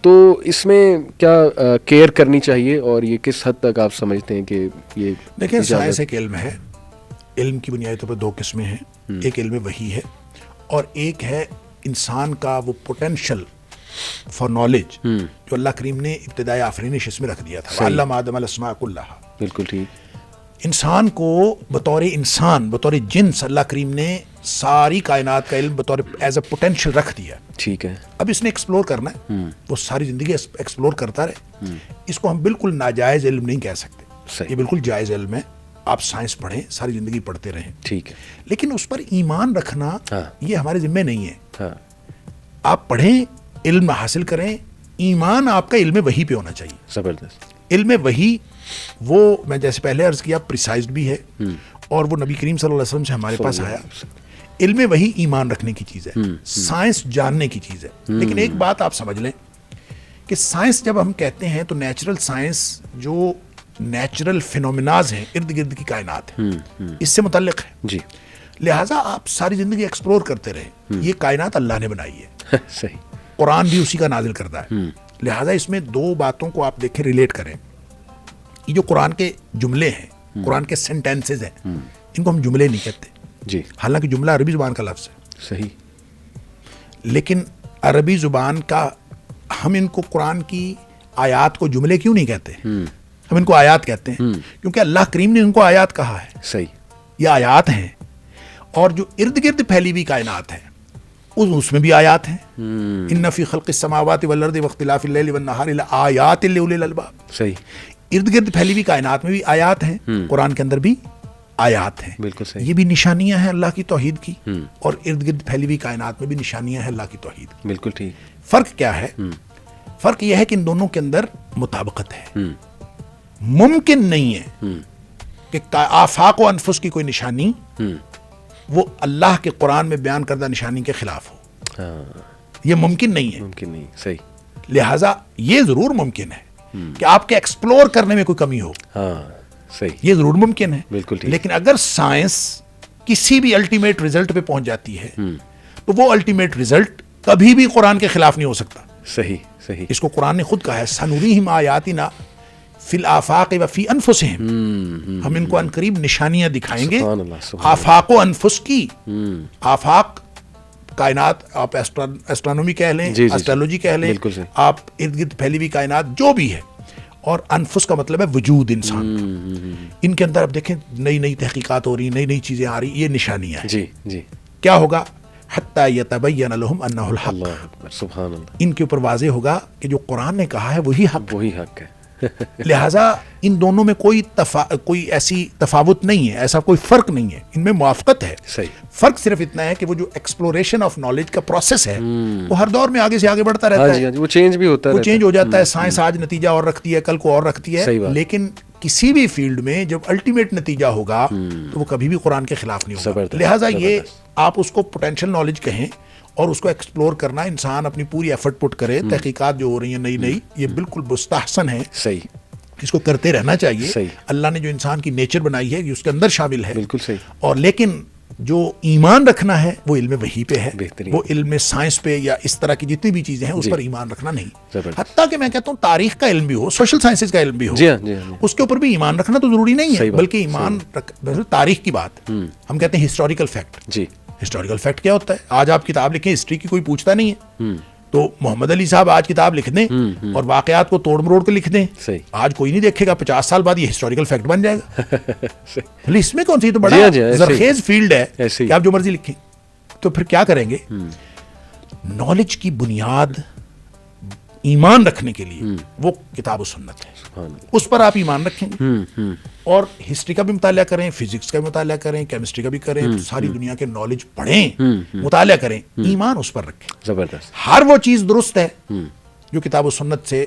تو اس میں کیا کیئر کرنی چاہیے اور یہ کس حد تک آپ سمجھتے ہیں کہ یہ؟ دیکھیں سائنس ایک علم ہے، علم کی بنیادی طور پر دو قسمیں ہیں، ایک علم وحی ہے اور ایک ہے انسان کا وہ پوٹینشل فار نالج جو اللہ کریم نے ابتدائی آفرینش اس میں رکھ دیا تھا، علم آدم الاسماء کلھا. بالکل ٹھیک. انسان کو بطور انسان، بطور جنس اللہ کریم نے ساری کائنات کا علم بطور ایز اے پوٹینشیل رکھ دیا. ٹھیک ہے. اب اس نے ایکسپلور کرنا ہے، وہ ساری زندگی ایکسپلور کرتا رہے. اس کو ہم بالکل ناجائز علم نہیں کہہ سکتے، یہ بالکل جائز علم ہے. آپ سائنس پڑھیں، ساری زندگی پڑھتے رہیں، ٹھیک ہے، لیکن اس پر ایمان رکھنا یہ ہمارے ذمہ نہیں ہے. آپ پڑھیں، علم حاصل کریں، ایمان آپ کا علم وحی پہ ہونا چاہیے. زبردست. علم وحی وہ میں جیسے پہلے عرض کیا پریسائزڈ بھی ہے، اور وہ نبی کریم صلی اللہ علیہ وسلم سے ہمارے پاس آیا. علم وحی ایمان رکھنے کی چیز ہے، سائنس جاننے کی چیز ہے. لیکن ایک بات آپ سمجھ لیں کہ سائنس جب ہم کہتے ہیں تو نیچرل سائنس جو نیچرل فینومیناز ہیں ارد گرد کی کائنات ہے، اس سے متعلق ہے. جی. لہٰذا آپ ساری زندگی ایکسپلور کرتے رہیں. یہ کائنات اللہ نے بنائی ہے، صحیح. قرآن بھی اسی کا نازل کرتا ہے. لہٰذا اس میں دو باتوں کو آپ دیکھیں، ریلیٹ کریں. یہ جو قرآن کے جملے ہیں، قرآن کے سینٹینسز ہیں، ان کو ہم جملے نہیں کہتے. جی. حالانکہ جملہ عربی زبان کا لفظ ہے. صحیح. لیکن عربی زبان کا ہم ان کو قرآن کی آیات کو جملے کیوں نہیں کہتے؟ ہم ان کو آیات کہتے ہیں کیونکہ اللہ کریم نے ان کو آیات کہا ہے. صحیح. یہ آیات ہیں. اور جو ارد گرد پھیلی ہوئی کائنات ہے اس میں بھی آیات ہیں. ان فی خلق السماوات والارض واختلاف اللیل والنہار لآیات لأولی الالباب. صحیح. ارد گرد پھیلی ہوئی کائنات میں بھی آیات ہیں، قرآن کے اندر بھی آیات ہیں. بالکل صحیح. یہ بھی نشانیاں ہیں اللہ کی توحید کی، اور ارد گرد پھیلی ہوئی کائنات میں بھی نشانیاں ہیں اللہ کی توحید کی. بالکل ٹھیک. فرق کیا ہے؟ فرق یہ ہے کہ ان دونوں کے اندر مطابقت ہے. ممکن نہیں ہے کہ آفاق و انفس کی کوئی نشانی وہ اللہ کے قرآن میں بیان کردہ نشانی کے خلاف ہو. یہ ممکن نہیں ہے. ممکن نہیں. صحیح. لہٰذا یہ ضرور ممکن ہے کہ آپ کے ایکسپلور کرنے میں کوئی کمی ہو. صحیح. یہ ضرور ممکن ہے. بالکل ٹھیک. لیکن اگر سائنس کسی بھی الٹیمیٹ رزلٹ پہ پہنچ جاتی ہے تو وہ الٹیمیٹ رزلٹ کبھی بھی قرآن کے خلاف نہیں ہو سکتا. صحیح. صحیح. اس کو قرآن نے خود کہا ہے، سنریہم آیاتنا فی الآفاق و فی انفسہم. ہم ان کو ان قریب نشانیاں دکھائیں گے آفاق و انفس کی. آفاق کائنات، آپ ایسٹرونومی کہہ لیں، ایسٹرولوجی کہہ لیں، آپ ارد گرد پھیلی ہوئی کائنات جو بھی ہے. اور انفس کا مطلب ہے وجود انسان. ان کے اندر اب دیکھیں نئی نئی تحقیقات ہو رہی ہیں، نئی نئی چیزیں آ رہی، یہ نشانیاں ہیں. جی. جی. کیا ہوگا؟ حتی یتبین لہم انہ الحق. اللہ اکبر. سبحان اللہ. ان کے اوپر واضح ہوگا کہ جو قرآن نے کہا ہے وہی حق. وہی حق ہے. لہٰذا ان دونوں میں کوئی ایسی تفاوت نہیں ہے، ایسا کوئی فرق نہیں ہے، ان میں موافقت ہے. صحیح. فرق صرف اتنا ہے کہ وہ جو ایکسپلوریشن آف نالج کا پروسیس ہے وہ ہر دور میں آگے سے آگے بڑھتا رہتا ہے. وہ چینج بھی ہوتا ہے، وہ چینج ہو جاتا ہے. سائنس آج نتیجہ اور رکھتی ہے، کل کو اور رکھتی ہے. لیکن کسی بھی فیلڈ میں جب الٹیمیٹ نتیجہ ہوگا تو وہ کبھی بھی قرآن کے خلاف نہیں ہوگا. لہٰذا یہ آپ اس کو پوٹینشیل نالج کہیں، اور اس کو ایکسپلور کرنا، انسان اپنی پوری ایفرٹ پٹ کرے. تحقیقات جو ہو رہی ہیں نئی نئی، یہ بالکل مستحسن ہے. صحیح. اس کو کرتے رہنا چاہیے. صحیح. اللہ نے جو انسان کی نیچر بنائی ہے یہ اس کے اندر شامل ہے. بالکل صحیح. اور لیکن جو ایمان رکھنا ہے وہ علم وحی پہ ہے. بہترین. وہ علم سائنس پہ یا اس طرح کی جتنی بھی چیزیں ہیں اس پر ایمان رکھنا نہیں. حتیٰ کہ میں کہتا ہوں تاریخ کا علم بھی ہو، سوشل سائنسز کا علم بھی ہو، اس کے اوپر بھی ایمان رکھنا تو ضروری نہیں ہے. بلکہ ایمان تاریخ کی بات ہم کہتے ہیں ہسٹوریکل فیکٹ. جی. ہسٹوریکل فیکٹ کیا ہوتا ہے؟ آج آپ کتاب لکھیں، ہسٹری کی کوئی پوچھتا نہیں ہے. تو محمد علی صاحب آج کتاب لکھ دیں اور واقعات کو توڑ مروڑ کے لکھ دیں، آج کوئی نہیں دیکھے گا. 50 سال بعد یہ ہسٹوریکل فیکٹ بن جائے گا. اس میں کون سی؟ تو بڑا زرخیز فیلڈ ہے کہ آپ جو مرضی لکھیں. تو پھر کیا کریں گے؟ نالج کی بنیاد ایمان رکھنے کے لیے وہ کتاب و سنت ہے. اس پر آپ ایمان رکھیں گے اور ہسٹری کا بھی مطالعہ کریں، فزکس کا بھی مطالعہ کریں، کیمسٹری کا بھی کریں، ساری دنیا کے نالج پڑھیں، مطالعہ کریں، ایمان اس پر رکھیں. زبردست. ہر وہ چیز درست ہے جو کتاب و سنت سے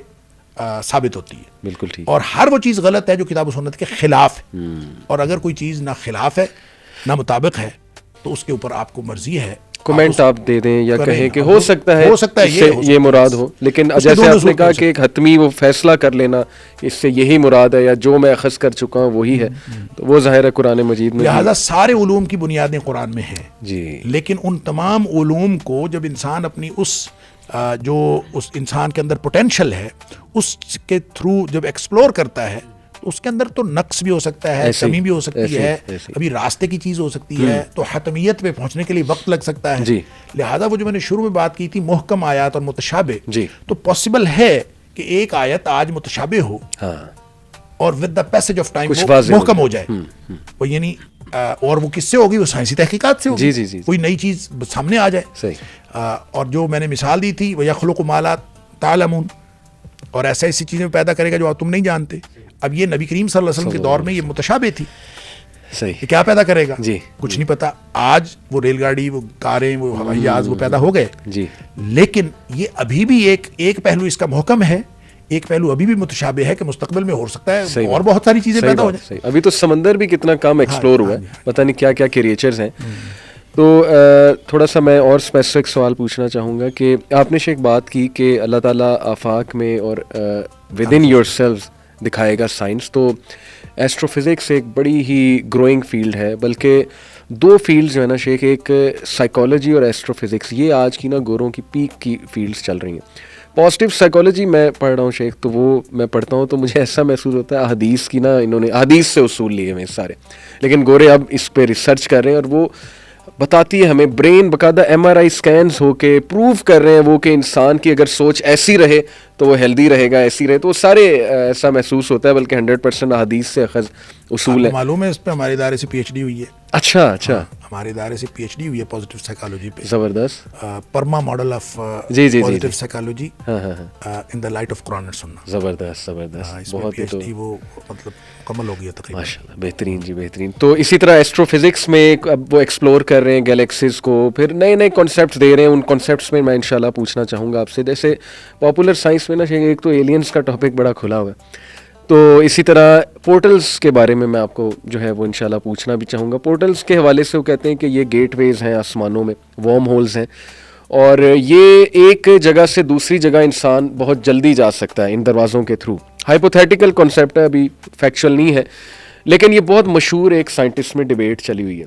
ثابت ہوتی ہے. بالکل ٹھیک. اور ہر وہ چیز غلط ہے جو کتاب و سنت کے خلاف ہے. اور اگر کوئی چیز نہ خلاف ہے نہ مطابق ہے تو اس کے اوپر آپ کو مرضی ہے کمنٹ آپ دے دیں یا کہیں کہ ہو سکتا ہے یہ مراد ہو. لیکن جیسے آپ نے کہا کہ ایک حتمی وہ فیصلہ کر لینا اس سے یہی مراد ہے یا جو میں اخذ کر چکا ہوں وہی ہے، تو وہ ظاہر ہے قرآن مجید میں. لہٰذا سارے علوم کی بنیادیں قرآن میں ہیں. جی. لیکن ان تمام علوم کو جب انسان اپنی اس انسان کے اندر پوٹینشل ہے اس کے تھرو جب ایکسپلور کرتا ہے اس کے اندر تو نقص بھی ہو سکتا ہے, کمی بھی ہو سکتی ہے, ابھی راستے کی چیز ہو سکتی ہے, تو حتمیت پہ پہنچنے کے لیے وقت لگ سکتا ہے. لہذا وہ جو میں نے شروع میں بات کی تھی محکم آیات اور متشابہ, تو پاسبل ہے کہ ایک آیت آج متشابہ ہو اور with the passage of time وہ محکم ہو جائے. وہ یعنی اور وہ کس سے ہوگی؟ وہ سائنسی تحقیقات سے ہوگی, کوئی نئی چیز سامنے آ جائے. اور جو میں نے مثال دی تھی وہ یخلق ما لا تعلمون, اور ایسی چیزیں پیدا کرے گا جو تم نہیں جانتے. اب یہ نبی کریم صلی اللہ علیہ وسلم کے دور میں یہ متشابہ تھی, یہ کیا پیدا کرے گا کچھ نہیں پتا. آج وہ ریل گاڑی, وہ کاریں, وہ ہوائی جہاز وہ پیدا ہو گئے, لیکن یہ ابھی بھی ایک پہلو اس کا محکم ہے, ایک پہلو ابھی بھی متشابہ ہے کہ مستقبل میں ہو سکتا ہے اور بہت ساری چیزیں پیدا ہو جائیں. ابھی تو سمندر بھی کتنا کام ایکسپلور ہوا ہے, پتہ نہیں کیا کیا کریچرز ہیں. تو تھوڑا سا میں اور اسپیسیفک سوال پوچھنا چاہوں گا کہ آپ نے ایک بات کی کہ اللہ تعالیٰ آفاق میں اور ود ان یور سیلف دکھائے گا سائنس. تو ایسٹرو فزکس ایک بڑی ہی گروئنگ فیلڈ ہے, بلکہ دو فیلڈز جو ہے نا شیخ, ایک سائیکالوجی اور ایسٹرو فزکس, یہ آج کی نا گوروں کی پیک کی فیلڈز چل رہی ہیں. پازیٹیو سائیکالوجی میں پڑھ رہا ہوں شیخ, تو وہ میں پڑھتا ہوں تو مجھے ایسا محسوس ہوتا ہے حدیث کی نا, انہوں نے حدیث سے اصول لیے ہوئے سارے, لیکن گورے اب اس پہ ریسرچ کر رہے ہیں اور وہ بتاتی ہے ہمیں, برین باقاعدہ MRI اسکینز ہو کے پروو کر رہے ہیں وہ کہ انسان کی اگر سوچ ایسی رہے تو وہ ہیلدی رہے گا, ایسی رہے تو وہ سارے ایسا محسوس ہوتا ہے, بلکہ 100% حدیث سے اخذ اصول ہے. معلوم ہے اس پہ ہمارے ادارے سے PhD ہوئی ہے. اچھا ہمارے ادارے سے PhD ہوئی ہے پازیٹیو سائیکالوجی پہ. زبردست. PERMA model of positive psychology in the light of Quran اور سنہ. زبردست. بہت PhD وہ مطلب مکمل ہو گیا تقریباً. ماشاءاللہ, بہترین جی بہترین. تو اسی طرح ایسٹرو فزکس میں اب وہ ایکسپلور کر رہے ہیں گیلیکسیز کو, پھر نئے نئے کانسیپٹس دے رہے ہیں. ان کانسیپٹس میں انشاءاللہ پوچھنا چاہوں گا آپ سے. جیسے پاپولر سائنس میں نا ایک تو ایلینز کا ٹاپک بڑا کھلا ہوا ہے, تو اسی طرح پورٹلز کے بارے میں آپ کو جو ہے وہ انشاءاللہ پوچھنا بھی چاہوں گا. پورٹلز کے حوالے سے وہ کہتے ہیں کہ یہ گیٹ ویز ہیں آسمانوں میں, وارم ہولز ہیں, اور یہ ایک جگہ سے دوسری جگہ انسان بہت جلدی جا سکتا ہے ان دروازوں کے تھرو. ہائپوتھیٹیکل کانسیپٹ ہے, ابھی فیکچوئل نہیں ہے, لیکن یہ بہت مشہور ایک سائنٹسٹ میں ڈیبیٹ چلی ہوئی ہے,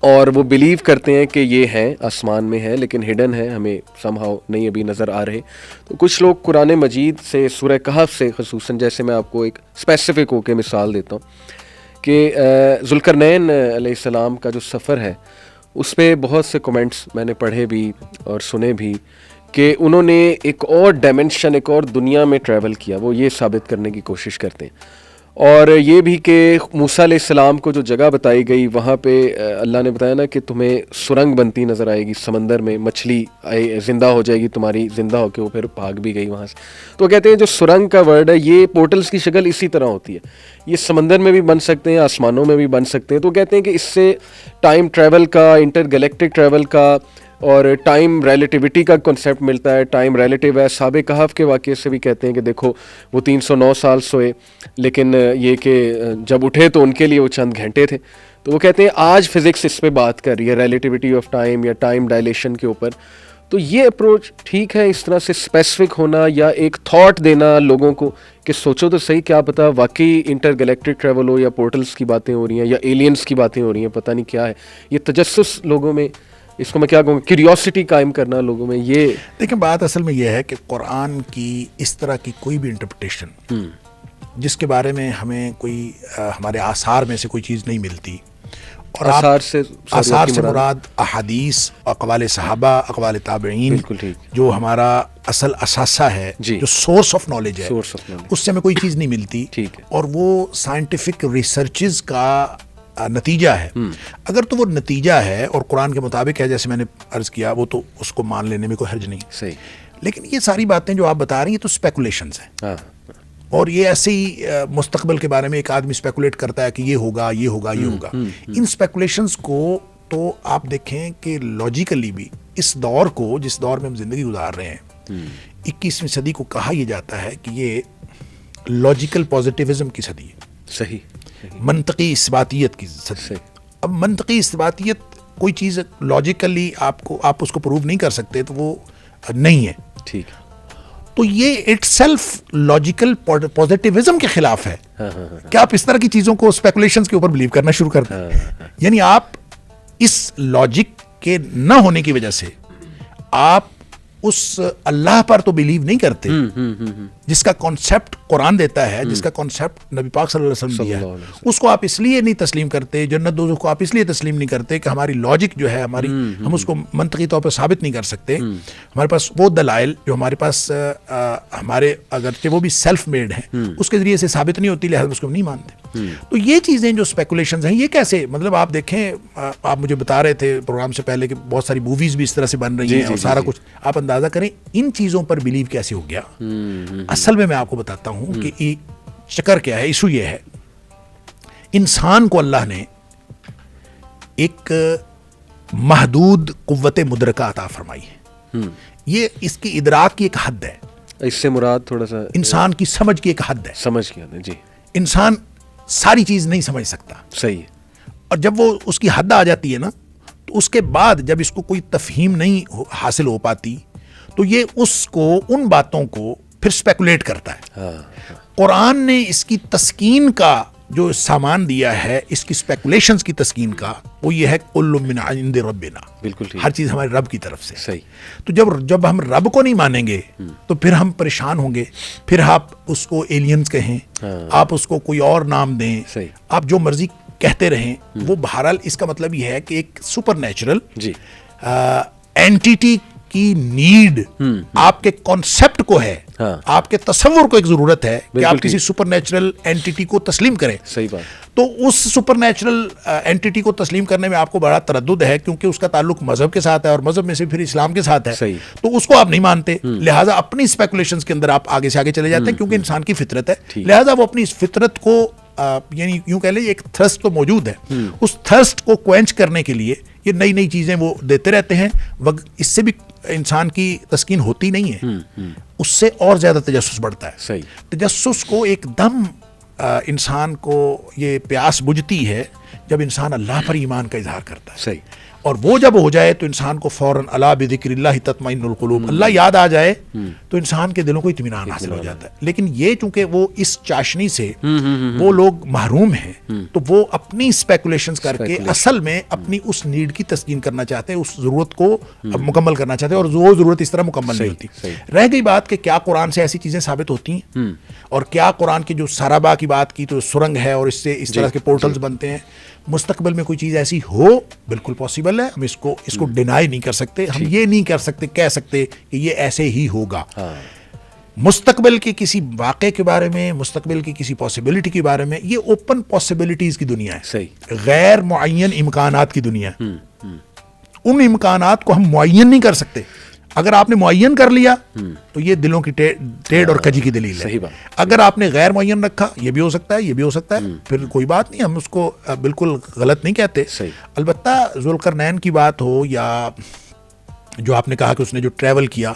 اور وہ بلیو کرتے ہیں کہ یہ ہیں آسمان میں ہے لیکن ہڈن ہے, ہمیں سم ہاؤ نہیں ابھی نظر آ رہے. تو کچھ لوگ قرآن مجید سے سورہ کہف سے خصوصاً, جیسے میں آپ کو ایک اسپیسیفک ہو کے مثال دیتا ہوں کہ ذوالقرنین علیہ السلام کا جو سفر ہے اس پہ بہت سے کمنٹس میں نے پڑھے بھی اور سنے بھی کہ انہوں نے ایک اور ڈائمنشن, ایک اور دنیا میں ٹریول کیا. وہ یہ ثابت کرنے کی کوشش کرتے ہیں, اور یہ بھی کہ موسیٰ علیہ السلام کو جو جگہ بتائی گئی وہاں پہ اللہ نے بتایا نا کہ تمہیں سرنگ بنتی نظر آئے گی سمندر میں, مچھلی زندہ ہو جائے گی تمہاری, زندہ ہو کے وہ پھر بھاگ بھی گئی وہاں سے. تو کہتے ہیں جو سرنگ کا ورڈ ہے یہ پورٹلز کی شکل اسی طرح ہوتی ہے, یہ سمندر میں بھی بن سکتے ہیں, آسمانوں میں بھی بن سکتے ہیں. تو کہتے ہیں کہ اس سے ٹائم ٹریول کا, انٹر گلیکٹک ٹریول کا اور ٹائم ریلیٹیوٹی کا کنسیپٹ ملتا ہے. ٹائم ریلیٹیو ہے. اصحاب کہف کے واقعے سے بھی کہتے ہیں کہ دیکھو وہ 309 سال سوئے, لیکن یہ کہ جب اٹھے تو ان کے لیے وہ چند گھنٹے تھے. تو وہ کہتے ہیں آج فزکس اس پہ بات کر رہی ہے, ریلیٹیوٹی آف ٹائم یا ٹائم ڈائلیشن کے اوپر. تو یہ اپروچ ٹھیک ہے, اس طرح سے اسپیسیفک ہونا یا ایک تھاٹ دینا لوگوں کو کہ سوچو تو صحیح, کیا پتہ واقعی انٹر گلیکٹک ٹریول ہو یا پورٹلز کی باتیں ہو رہی ہیں یا ایلینز کی باتیں ہو رہی ہیں, پتہ نہیں کیا ہے. یہ تجسس لوگوں میں, اس کو میں کیا کہوں, کیوریوسٹی قائم کرنا لوگوں میں. یہ دیکھیں بات اصل میں یہ ہے کہ قرآن کی اس طرح کی کوئی بھی انٹرپریٹیشن جس کے بارے میں ہمیں کوئی ہمارے آثار میں سے کوئی چیز نہیں ملتی, اور آثار سے مراد احادیث, اقوال صحابہ, اقوال تابعین, جو ہمارا اصل اثاثہ ہے, جو سورس آف نالج ہے, اس سے ہمیں کوئی چیز نہیں ملتی, اور وہ سائنٹیفک ریسرچز کا نتیجہ ہے. اگر تو وہ نتیجہ ہے اور قرآن کے مطابق ہے جیسے میں نے عرض کیا, وہ تو اس کو مان لینے میں کوئی حرج نہیں. صحیح. لیکن یہ ساری باتیں جو آپ بتا رہی ہیں تو اسپیکولیشنز ہیں, اور یہ ایسے ہی مستقبل کے بارے میں ایک آدمی اسپیکولیٹ کرتا ہے کہ یہ ہوگا, یہ ہوگا, یہ ہوگا. ان اسپیکولیشنز کو تو آپ دیکھیں کہ لاجیکلی بھی اس دور کو, جس دور میں ہم زندگی گزار رہے ہیں, 21ویں صدی کو کہا یہ جاتا ہے کہ یہ لاجیکل پازیٹیوزم کی صدی ہے. صحیح. منطقی اثباتیت کی صدی. اب منطقی اثباتیت کوئی چیز لاجیکلی آپ اس کو پروو نہیں کر سکتے تو وہ نہیں ہے. ٹھیک. تو یہ اٹ سیلف لاجیکل پازیٹیوزم کے خلاف ہے کہ آپ اس طرح کی چیزوں کو اسپیکولیشنز کے اوپر بلیو کرنا شروع کر دیں. یعنی آپ اس لاجک کے نہ ہونے کی وجہ سے آپ اس اللہ پر تو بلیو نہیں کرتے جس کا کانسیپٹ قرآن دیتا ہے, جس کا کانسیپٹ نبی پاک صلی اللہ علیہ وسلم دیا ہے, اس کو آپ اس لیے نہیں تسلیم کرتے, جنت دوزخ کو آپ اس لیے تسلیم نہیں کرتے کہ ہماری لاجک جو ہے ہماری, ہم اس کو منطقی طور پر ثابت نہیں کر سکتے. ہمارے پاس وہ دلائل جو ہمارے پاس ہمارے اگرچہ وہ بھی سیلف میڈ ہیں اس کے ذریعے سے ثابت نہیں ہوتی, لہٰذا اس کو نہیں مانتے. تو یہ چیزیں جو اسپیکولیشنز ہیں یہ کیسے, مطلب آپ دیکھیں, آپ مجھے بتا رہے تھے پروگرام سے پہلے کہ بہت ساری موویز بھی اس طرح سے بن رہی ہیں اور سارا کچھ, آپ اندازہ کریں ان چیزوں پر بلیو کیسے ہو گیا. اصل میں آپ کو بتاتا ہوں کہ چکر کیا ہے, ایشو یہ ہے, انسان کو اللہ نے ایک محدود قوت مدرکہ عطا فرمائی ہے. یہ اس کی ادراک کی ایک حد ہے, اس سے مراد تھوڑا سا انسان کی سمجھ کی ایک حد ہے. سمجھ گیا نا جی. انسان ساری چیز نہیں سمجھ سکتا, صحیح ہے. اور جب وہ اس کی حد آ جاتی ہے نا, تو اس کے بعد جب اس کو کوئی تفہیم نہیں حاصل ہو پاتی تو یہ اس کو ان باتوں کو پھر اسپیکولیٹ کرتا ہے. قرآن نے اس کی تسکین کا جو سامان دیا ہے, اس کی اسپیکولیشنز کی تسکین کا, وہ یہ ہے کل من عند ربنا, بالکل ہر چیز ہمارے رب کی طرف سے. صحیح. تو جب ہم رب کو نہیں مانیں گے تو پھر ہم پریشان ہوں گے, پھر آپ اس کو ایلینز کہیں, آپ اس کو کوئی اور نام دیں, آپ جو مرضی کہتے رہیں, وہ بہرحال اس کا مطلب یہ ہے کہ ایک سپر نیچرل اینٹیٹی کی نیڈ آپ کے کانسیپٹ کو ہے, آپ کے تصور کو ایک ضرورت ہے کہ آپ کسی سپر نیچرل اینٹیٹی کو تسلیم کریں. صحیح بات. تو اس سپر نیچرل اینٹیٹی کو تسلیم کرنے میں آپ کو بڑا تردد ہے, کیونکہ اس کا تعلق مذہب کے ساتھ ہے اور مذہب میں سے پھر اسلام کے ساتھ ہے. تو اس کو آپ نہیں مانتے, لہٰذا اپنی اسپیکولیشنز کے اندر آپ آگے سے آگے چلے جاتے ہیں, کیونکہ انسان کی فطرت ہے, لہٰذا وہ اپنی اس فطرت کو یعنی یوں کہہ لیں ایک تھرسٹ تو موجود ہے, اس تھرسٹ کو کوئنچ کرنے کے لیے یہ نئی نئی چیزیں وہ دیتے رہتے ہیں. اس سے بھی انسان کی تسکین ہوتی نہیں ہے, اس سے اور زیادہ تجسس بڑھتا ہے. تجسس کو ایک دم انسان کو یہ پیاس بجھتی ہے جب انسان اللہ پر ایمان کا اظہار کرتا ہے. صحیح. اور وہ جب ہو جائے تو انسان کو فوراً الا بذکر اللہ تطمئن القلوب, اللہ یاد آ جائے تو انسان کے دلوں کو اطمینان حاصل ہو جاتا ہے. لیکن یہ چونکہ وہ اس چاشنی سے وہ لوگ محروم ہیں, تو وہ اپنی اسپیکولیشنز کر کے اصل میں اپنی اس نیڈ کی تسکین کرنا چاہتے ہیں, اس ضرورت کو مکمل کرنا چاہتے ہیں, اور وہ ضرورت اس طرح مکمل نہیں ہوتی. رہ گئی بات کہ کیا قرآن سے ایسی چیزیں ثابت ہوتی ہیں, اور کیا قرآن کی جو سرابا کی بات کی تو سرنگ ہے اور اس سے اس طرح کے پورٹلز بنتے ہیں, مستقبل میں کوئی چیز ایسی ہو بالکل پاسبل ہے, ہم اس کو ڈینائی نہیں کر سکتے, ہم یہ نہیں کر سکتے کہہ سکتے کہ یہ ایسے ہی ہوگا. مستقبل کے کسی واقعے کے بارے میں, مستقبل کی کسی پاسبلٹی کے بارے میں, یہ اوپن پاسبلٹیز کی دنیا ہے, غیر معین امکانات کی دنیا ہے. ان امکانات کو ہم معین نہیں کر سکتے. اگر آپ نے معین کر لیا تو یہ دلوں کی ٹیڑھ اور کجی کی دلیل ہے. اگر آپ نے غیر معین رکھا, یہ بھی ہو سکتا ہے, یہ بھی ہو سکتا ہے, پھر کوئی بات نہیں, ہم اس کو بالکل غلط نہیں کہتے. البتہ ذوالقرنین کی بات ہو یا جو آپ نے کہا کہ اس نے جو ٹریول کیا,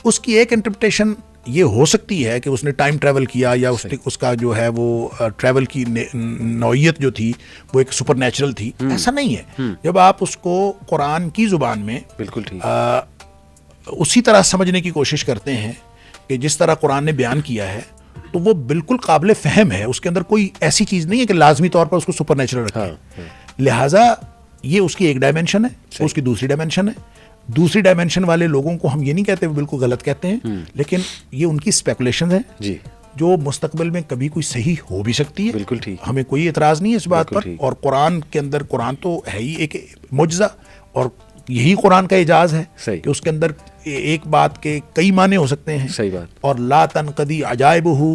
اس کی ایک انٹرپریٹیشن یہ ہو سکتی ہے کہ اس نے ٹائم ٹریول کیا, یا اس کا جو ہے وہ ٹریول کی نوعیت جو تھی وہ ایک سپر نیچرل تھی. ایسا نہیں ہے. جب آپ اس کو قرآن کی زبان میں بالکل اسی طرح سمجھنے کی کوشش کرتے ہیں کہ جس طرح قرآن نے بیان کیا ہے, تو وہ بالکل قابل فہم ہے. اس کے اندر کوئی ایسی چیز نہیں ہے کہ لازمی طور پر اس کو سپر نیچرل رکھیں. لہٰذا یہ اس کی ایک ڈائمینشن ہے, اس کی دوسری ڈائمینشن ہے. دوسری ڈائمینشن والے لوگوں کو ہم یہ نہیں کہتے, وہ بالکل غلط کہتے ہیں, لیکن یہ ان کی اسپیکولیشن ہے جو مستقبل میں کبھی کوئی صحیح ہو بھی سکتی ہے. بالکل ٹھیک, ہمیں کوئی اعتراض نہیں ہے اس بات پر. اور قرآن کے اندر, قرآن تو ہے ہی ایک معجزہ, اور یہی قرآن کا اعجاز ہے کہ اس کے اندر ایک بات کے کئی معنی ہو سکتے ہیں. صحیح بات. اور لا تنقضی عجائبہ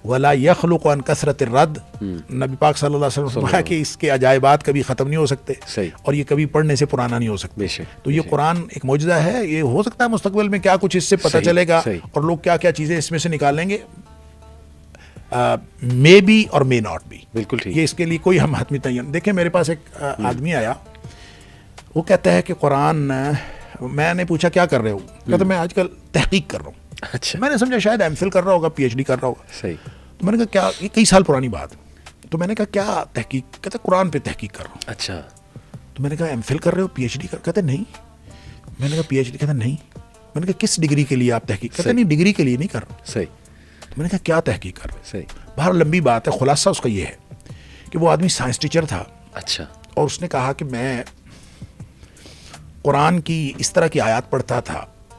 ولا یخلق عن کثرت الرد, نبی پاک صلی اللہ علیہ وسلم نے کہ اس کے عجائبات کبھی ختم نہیں ہو سکتے, اور یہ کبھی پڑھنے سے پرانا نہیں ہو سکتے. تو یہ قرآن ایک معجزہ ہے. یہ ہو سکتا ہے مستقبل میں کیا کچھ اس سے پتہ چلے گا, اور لوگ کیا کیا چیزیں اس میں سے نکالیں گے, مے بی اور مے ناٹ بی. بالکل ٹھیک. یہ اس کے لیے کوئی ہم حتمی تعین. دیکھیں میرے پاس ایک آدمی آیا, وہ کہتا ہے کہ قرآن, میں نے پوچھا کیا کر رہے ہو, کہتا میں آج کل تحقیق کر رہا ہوں. اچھا. میں نے سمجھا شاید ایم فل کر رہا ہوگا, پی ایچ ڈی کر رہا ہوگا. صحیح. تو میں نے کہا کیا, یہ کئی سال پرانی بات. تو میں نے کہا کیا تحقیق, کہتا قرآن پہ تحقیق کر رہا ہوں. اچھا. تو میں نے کہا ایم فل کر رہے ہو, پی ایچ ڈی کر, کہتے نہیں. میں نے کہا پی ایچ ڈی, کہتا نہیں. میں نے کہا کس ڈگری کے لیے آپ تحقیق, کہتے نہیں ڈگری کے لیے نہیں کر رہا. صحیح. تو میں نے کہا کیا تحقیق کر رہے. صحیح. باہر لمبی بات ہے, خلاصہ اس کا یہ ہے کہ وہ آدمی سائنس ٹیچر تھا. اچھا. اور اس نے کہا کہ میں قرآن کی اس طرح کی آیات پڑھتا تھا,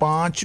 5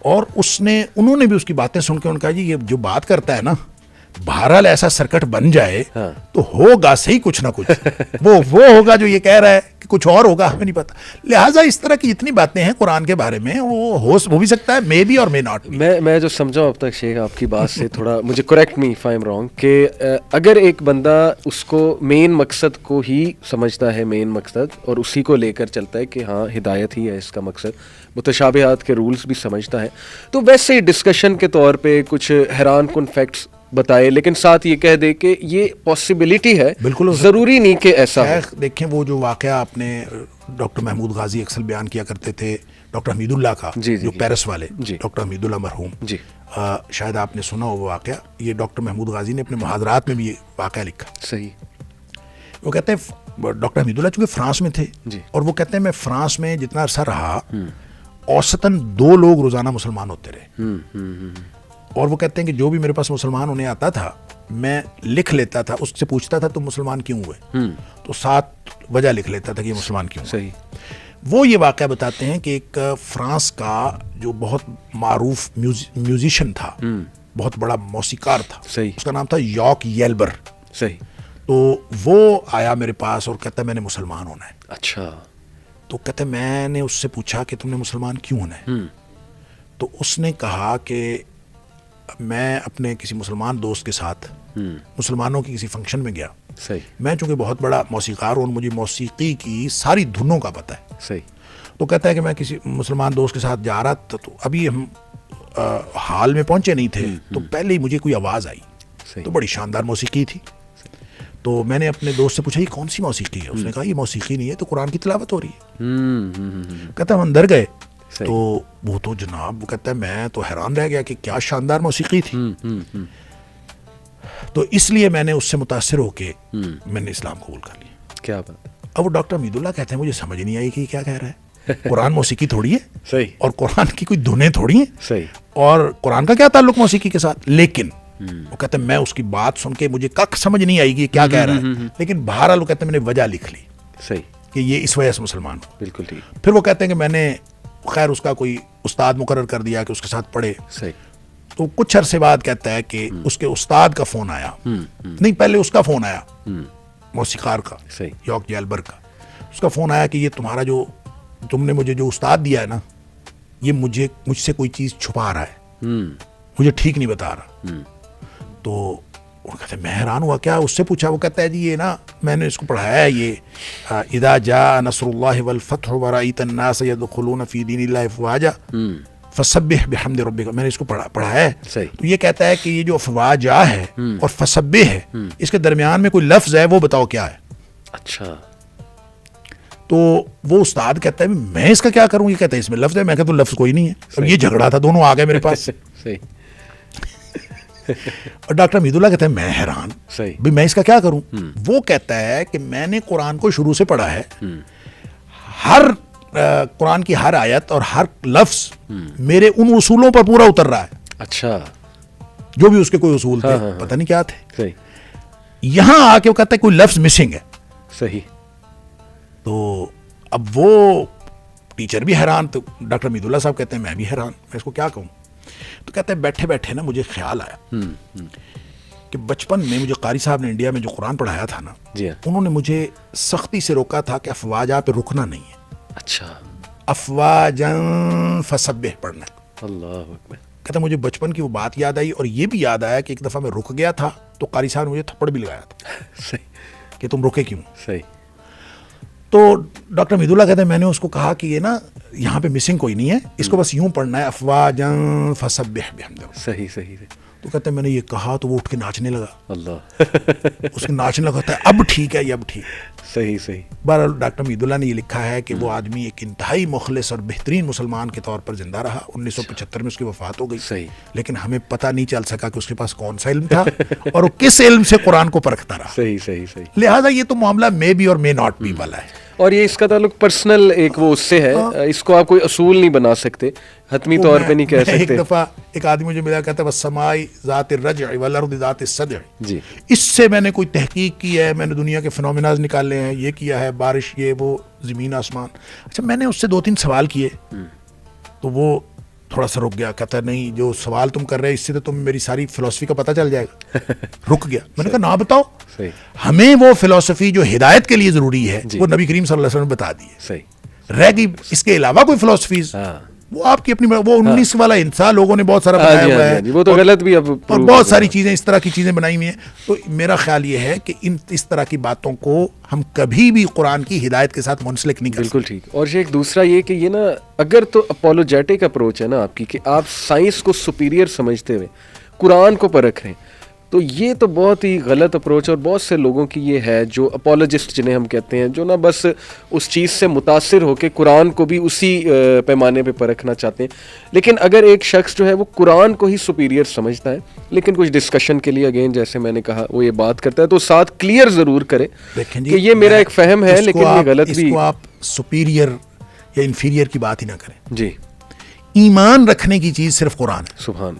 اور انہوں نے بھی اس کی باتیں سن کے انہوں نے کہا جی یہ جو بات کرتا ہے نا بہرحال ایسا سرکٹ بن جائے تو ہوگا صحیح کچھ نہ کچھ وہ ہوگا جو یہ کہہ رہا ہے کہ کچھ اور ہوگا ہمیں نہیں پتا. لہٰذا اس طرح کی جتنی باتیں ہیں قرآن کے بارے میں وہ ہو بھی سکتا ہے مے بی اور مے ناٹ. میں جو سمجھا اب تک شیخ آپ کی بات سے تھوڑا مجھے correct me if I am wrong کہ اگر ایک بندہ اس کو مین مقصد کو ہی سمجھتا ہے مین مقصد اور اسی کو لے کر چلتا ہے کہ ہاں ہدایت ہی ہے اس کا مقصد, متشابہات کے رولز بھی سمجھتا ہے, تو ویسے ڈسکشن کے طور پہ کچھ حیران کن فیکٹس بتائے لیکن ساتھ یہ کہہ دے کہ یہ پاسبلٹی ہے, بالکل ضروری نہیں کہ ایسا ہے. دیکھیں وہ جو واقعہ آپ نے ڈاکٹر محمود غازی اکثر بیان کیا کرتے تھے ڈاکٹر حمید اللہ کا, جو پیرس والے ڈاکٹر حمید اللہ مرحوم, شاید آپ نے سنا ہو وہ واقعہ. یہ ڈاکٹر محمود غازی نے اپنے محاضرات میں بھی یہ واقعہ لکھا. صحیح. وہ کہتے ہیں ڈاکٹر حمید اللہ چونکہ فرانس میں تھے اور وہ کہتے ہیں میں فرانس میں جتنا عرصہ رہا اوسطاً 2 لوگ روزانہ مسلمان ہوتے رہے, اور وہ کہتے ہیں کہ جو بھی میرے پاس مسلمان ہونے آتا تھا میں لکھ لیتا تھا, اس سے پوچھتا تھا تم مسلمان کیوں ہوئے, تو 7 وجہ لکھ لیتا تھا کہ یہ مسلمان کیوں. صحیح. وہ یہ واقعہ بتاتے ہیں کہ ایک فرانس کا جو بہت معروف میوزیشین تھا, بہت بڑا موسیقار تھا, اس کا نام تھا یاک ییلبر. صحیح. تو وہ آیا میرے پاس اور کہتا ہے میں نے مسلمان ہونا ہے. اچھا. تو کہتے ہیں میں نے اس سے پوچھا کہ تم نے مسلمان کیوں ہونا ہے, تو اس نے کہا کہ میں اپنے کسی مسلمان دوست کے ساتھ مسلمانوں کی کسی فنکشن میں گیا. صحیح. میں چونکہ بہت بڑا موسیقار ہوں, مجھے موسیقی کی ساری دھنوں کا پتہ ہے. صحیح. تو کہتا ہے کہ میں کسی مسلمان دوست کے ساتھ جا رہا تھا, تو ابھی ہم حال میں پہنچے نہیں تھے, تو پہلے ہی مجھے کوئی آواز آئی. تو بڑی شاندار موسیقی تھی. تو میں نے اپنے دوست سے پوچھا یہ کون سی موسیقی ہے, اس نے کہا یہ موسیقی نہیں ہے, تو قرآن کی تلاوت ہو رہی ہے. کہتا ہم اندر گئے تو وہ تو جناب وہ کہتا ہے میں تو حیران رہ گیا کہ کیا شاندار موسیقی تھی. تو اس لیے میں نے اس سے متاثر ہو کے میں نے اسلام قبول کر لیا. کیا بات. اب وہ ڈاکٹر حمید اللہ کہتے ہیں مجھے سمجھ نہیں آئی کہ یہ کیا کہہ رہا ہے. قرآن موسیقی تھوڑی ہے. صحیح. اور قرآن کی کوئی دھنیں تھوڑی ہیں. صحیح. اور قرآن کا کیا تعلق موسیقی کے ساتھ. لیکن وہ کہتے ہیں میں اس کی بات سن کے مجھے کک سمجھ نہیں آئی کہ کیا کہہ رہا ہے, لیکن بہرحال وہ کہتے ہیں میں نے وجہ لکھ لی. صحیح. کہ یہ اس وجہ سے مسلمان ہوں. بالکل ٹھیک. پھر وہ کہتے ہیں کہ میں نے خیر اس کا کوئی استاد مقرر کر دیا کہ اس کے ساتھ پڑھے. صحیح. تو کچھ عرصے بعد کہتا ہے کہ اس کے استاد کا فون آیا, نہیں پہلے اس کا فون آیا موسیقار کا, یاک ییلبر کا. اس کا فون آیا کہ یہ تمہارا جو تم نے مجھے جو استاد دیا ہے نا, یہ مجھ سے کوئی چیز چھپا رہا ہے, مجھے ٹھیک نہیں بتا رہا. تو وہ کہتے ہیں میں حیران ہوا کیا. اس سے پوچھا, وہ کہتا ہے جی یہ نا میں نے اس کو پڑھایا ہے, یہ اذا جاء نصر اللہ والفتح ورأیت الناس يدخلون فی دین اللہ افواجا فسبح بحمد ربک. میں نے اس کو پڑھا ہے. تو یہ کہتا ہے کہ یہ جو افواجا ہے اور فسبح ہے, اس کے درمیان میں کوئی لفظ ہے, وہ بتاؤ کیا ہے. اچھا. تو وہ استاد کہتا ہے میں اس کا کیا کروں. یہ کہتا ہے اس میں لفظ ہے. میں کہتا ہوں لفظ کوئی نہیں ہے. اب یہ جھگڑا تھا, دونوں آ گئے میرے پاس. صحیح. اور ڈاکٹر حمید اللہ کہتا ہے میں حیران بھئی میں اس کا کیا کروں. وہ کہتا ہے کہ میں نے قرآن کو شروع سے پڑھا ہے, ہر قرآن کی ہر آیت اور ہر لفظ میرے ان اصولوں پر پورا اتر رہا ہے. اچھا. جو بھی اس کے کوئی اصول تھے, پتہ نہیں کیا تھے. صحیح. یہاں آ کے وہ کہتا ہے کوئی لفظ مسنگ ہے. صحیح. تو اب وہ ٹیچر بھی حیران, تو ڈاکٹر حمید اللہ صاحب کہتے ہیں میں بھی حیران, میں اس کو کیا کہوں. تو کہتے ہیں بیٹھے بیٹھے نا مجھے خیال آیا کہ بچپن میں مجھے قاری صاحب نے انڈیا میں جو قرآن پڑھایا تھا نا, انہوں نے مجھے سختی سے روکا تھا کہ افواجا پہ رکنا نہیں ہے. اچھا. افواجن فسبح پڑھنا ہے. اللہ اکبر. کہتا مجھے بچپن کی وہ بات یاد آئی, اور یہ بھی یاد آیا کہ ایک دفعہ میں رک گیا تھا تو قاری صاحب نے مجھے تھپڑ بھی لگایا تھا. صحیح. کہ تم رکے کیوں. صحیح. تو ڈاکٹر حمید اللہ کہتے ہیں میں نے اس کو کہا کہ یہ نا یہاں پہ مسنگ کوئی نہیں ہے, اس کو بس یوں پڑھنا ہے افواجن فسبح بحمد. صحیح. صحیح. تو کہتے ہیں میں نے یہ کہا تو وہ اٹھ کے ناچنے لگا. اللہ. اس کے ناچنے لگا, ہوتا ہے اب ٹھیک ہے, یہ اب ٹھیک. صحیح. صحیح. بہرحال ڈاکٹر حمید اللہ نے یہ لکھا ہے کہ وہ آدمی ایک انتہائی مخلص اور بہترین مسلمان کے طور پر زندہ رہا. 1975 میں اس کی وفات ہو گئی. صحیح. لیکن ہمیں پتہ نہیں چل سکا کہ اس کے پاس کون سا علم تھا اور وہ کس علم سے قرآن کو پرکھتا رہا. صحیح. صحیح. صحیح. لہٰذا یہ تو معاملہ مے بی اور مے ناٹ بی والا ہے. اور یہ اس کا تعلق پرسنل ایک وہ اس سے ہے, اس کو آپ کوئی اصول نہیں بنا سکتے, حتمی طور پہ نہیں کہہ سکتے. ایک دفعہ ایک آدمی مجھے ملا, کہتا ہے والسماء ذات الرجع والارض ذات الصدع. جی. اس سے میں نے کوئی تحقیق کی ہے, میں نے دنیا کے فنومیناز نکالے ہیں, یہ کیا ہے, بارش, یہ وہ, زمین آسمان. اچھا میں نے اس سے 2-3 سوال کیے, تو وہ تھوڑا سا رک گیا, کہتا نہیں جو سوال تم کر رہے اس سے تو تم میری ساری فلسفی کا پتہ چل جائے گا. رک گیا. میں نے کہا نہ بتاؤ, ہمیں وہ فلسفی جو ہدایت کے لیے ضروری ہے وہ نبی کریم صلی اللہ علیہ وسلم نے بتا دی ہے. رہ گئی اس کے علاوہ کوئی فلسفیز, وہ آپ کی اپنی, وہ 19 والا انسان لوگوں نے بہت سارا بنایا ہوا ہے, وہ تو غلط بھی, اب اور بہت ساری چیزیں اس طرح کی چیزیں بنائی ہوئی ہیں. تو میرا خیال یہ ہے کہ اس طرح کی باتوں کو ہم کبھی بھی قرآن کی ہدایت کے ساتھ منسلک نہیں کر سکتے. بالکل ٹھیک. اور ایک دوسرا یہ کہ یہ نا اگر تو اپولوجیٹک اپروچ ہے نا آپ کی, کہ آپ سائنس کو سپیریئر سمجھتے ہوئے قرآن کو پرکھ رہے ہیں, تو یہ تو بہت ہی غلط اپروچ. اور بہت سے لوگوں کی یہ ہے جو اپولوجسٹ جنہیں ہم کہتے ہیں, جو نا بس اس چیز سے متاثر ہو کے قرآن کو بھی اسی پیمانے پہ پرکھنا چاہتے ہیں. لیکن اگر ایک شخص جو ہے وہ قرآن کو ہی سپیریئر سمجھتا ہے, لیکن کچھ ڈسکشن کے لیے اگین جیسے میں نے کہا وہ یہ بات کرتا ہے, تو ساتھ کلیئر ضرور کرے کہ یہ میرا ایک فہم ہے, لیکن یہ غلط بھی. اس کو آپ سپیریئر یا انفیریئر کی بات ہی نہ کریں. جی, ایمان رکھنے کی چیز صرف قرآن ہے. سبحان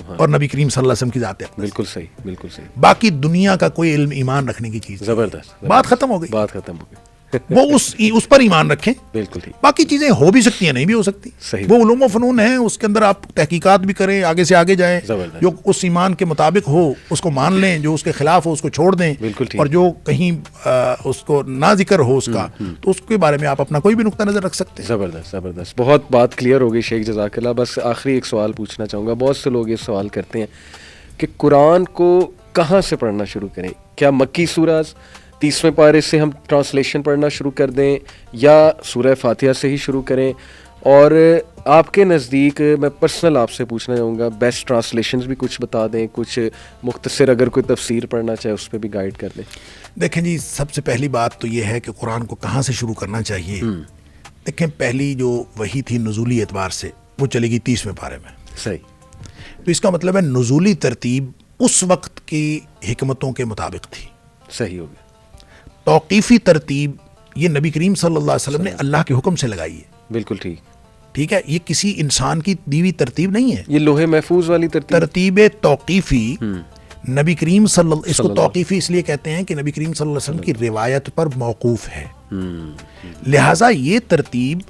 اور نبی کریم صلی اللہ علیہ وسلم کی ذات ہے. بالکل صحیح, بالکل صحیح. باقی دنیا کا کوئی علم ایمان رکھنے کی چیز. زبردست. بات ختم ہو گئی. بات ختم ہو گئی. وہ اس پر ایمان رکھیں. بالکل ٹھیک. باقی چیزیں ہو بھی سکتی ہیں, نہیں بھی ہو سکتی. صحیح. وہ علوم و فنون ہیں, اس کے اندر آپ تحقیقات بھی کریں, آگے سے آگے جائیں. جو اس ایمان کے مطابق ہو اس کو مان لیں, جو اس کے خلاف ہو اس کو چھوڑ دیں. اور جو کہیں اس کو نہ ذکر ہو اس کا, تو اس کے بارے میں آپ اپنا کوئی بھی نقطہ نظر رکھ سکتے ہیں. زبردست, زبردست. بہت بات کلیئر ہو گئی شیخ, جزاک اللہ. بس آخری ایک سوال پوچھنا چاہوں گا. بہت سے لوگ یہ سوال کرتے ہیں کہ قرآن کو کہاں سے پڑھنا شروع کریں؟ کیا مکی سورہ 30ویں پارے سے ہم ٹرانسلیشن پڑھنا شروع کر دیں, یا سورہ فاتحہ سے ہی شروع کریں؟ اور آپ کے نزدیک میں پرسنل آپ سے پوچھنا چاہوں گا, بیسٹ ٹرانسلیشنز بھی کچھ بتا دیں, کچھ مختصر اگر کوئی تفسیر پڑھنا چاہے اس پہ بھی گائیڈ کر دیں. دیکھیں جی, سب سے پہلی بات تو یہ ہے کہ قرآن کو کہاں سے شروع کرنا چاہیے. دیکھیں پہلی جو وحی تھی نزولی اعتبار سے وہ چلے گی 30ویں پارے میں. صحیح. تو اس کا مطلب ہے نزولی ترتیب اس وقت کی حکمتوں کے مطابق تھی. صحیح ہو گیا. توقیفی ترتیب یہ نبی کریم صلی اللہ علیہ وسلم نے اللہ کے حکم سے لگائی ہے. بالکل ٹھیک. ٹھیک ہے, یہ کسی انسان کی دیوی ترتیب نہیں ہے, یہ لوہے محفوظ والی ترتیب توقیفی نبی کریم اس کو توقیفی اس لیے کہتے ہیں کہ نبی کریم صلی اللہ علیہ وسلم کی روایت پر موقوف ہے. لہٰذا یہ ترتیب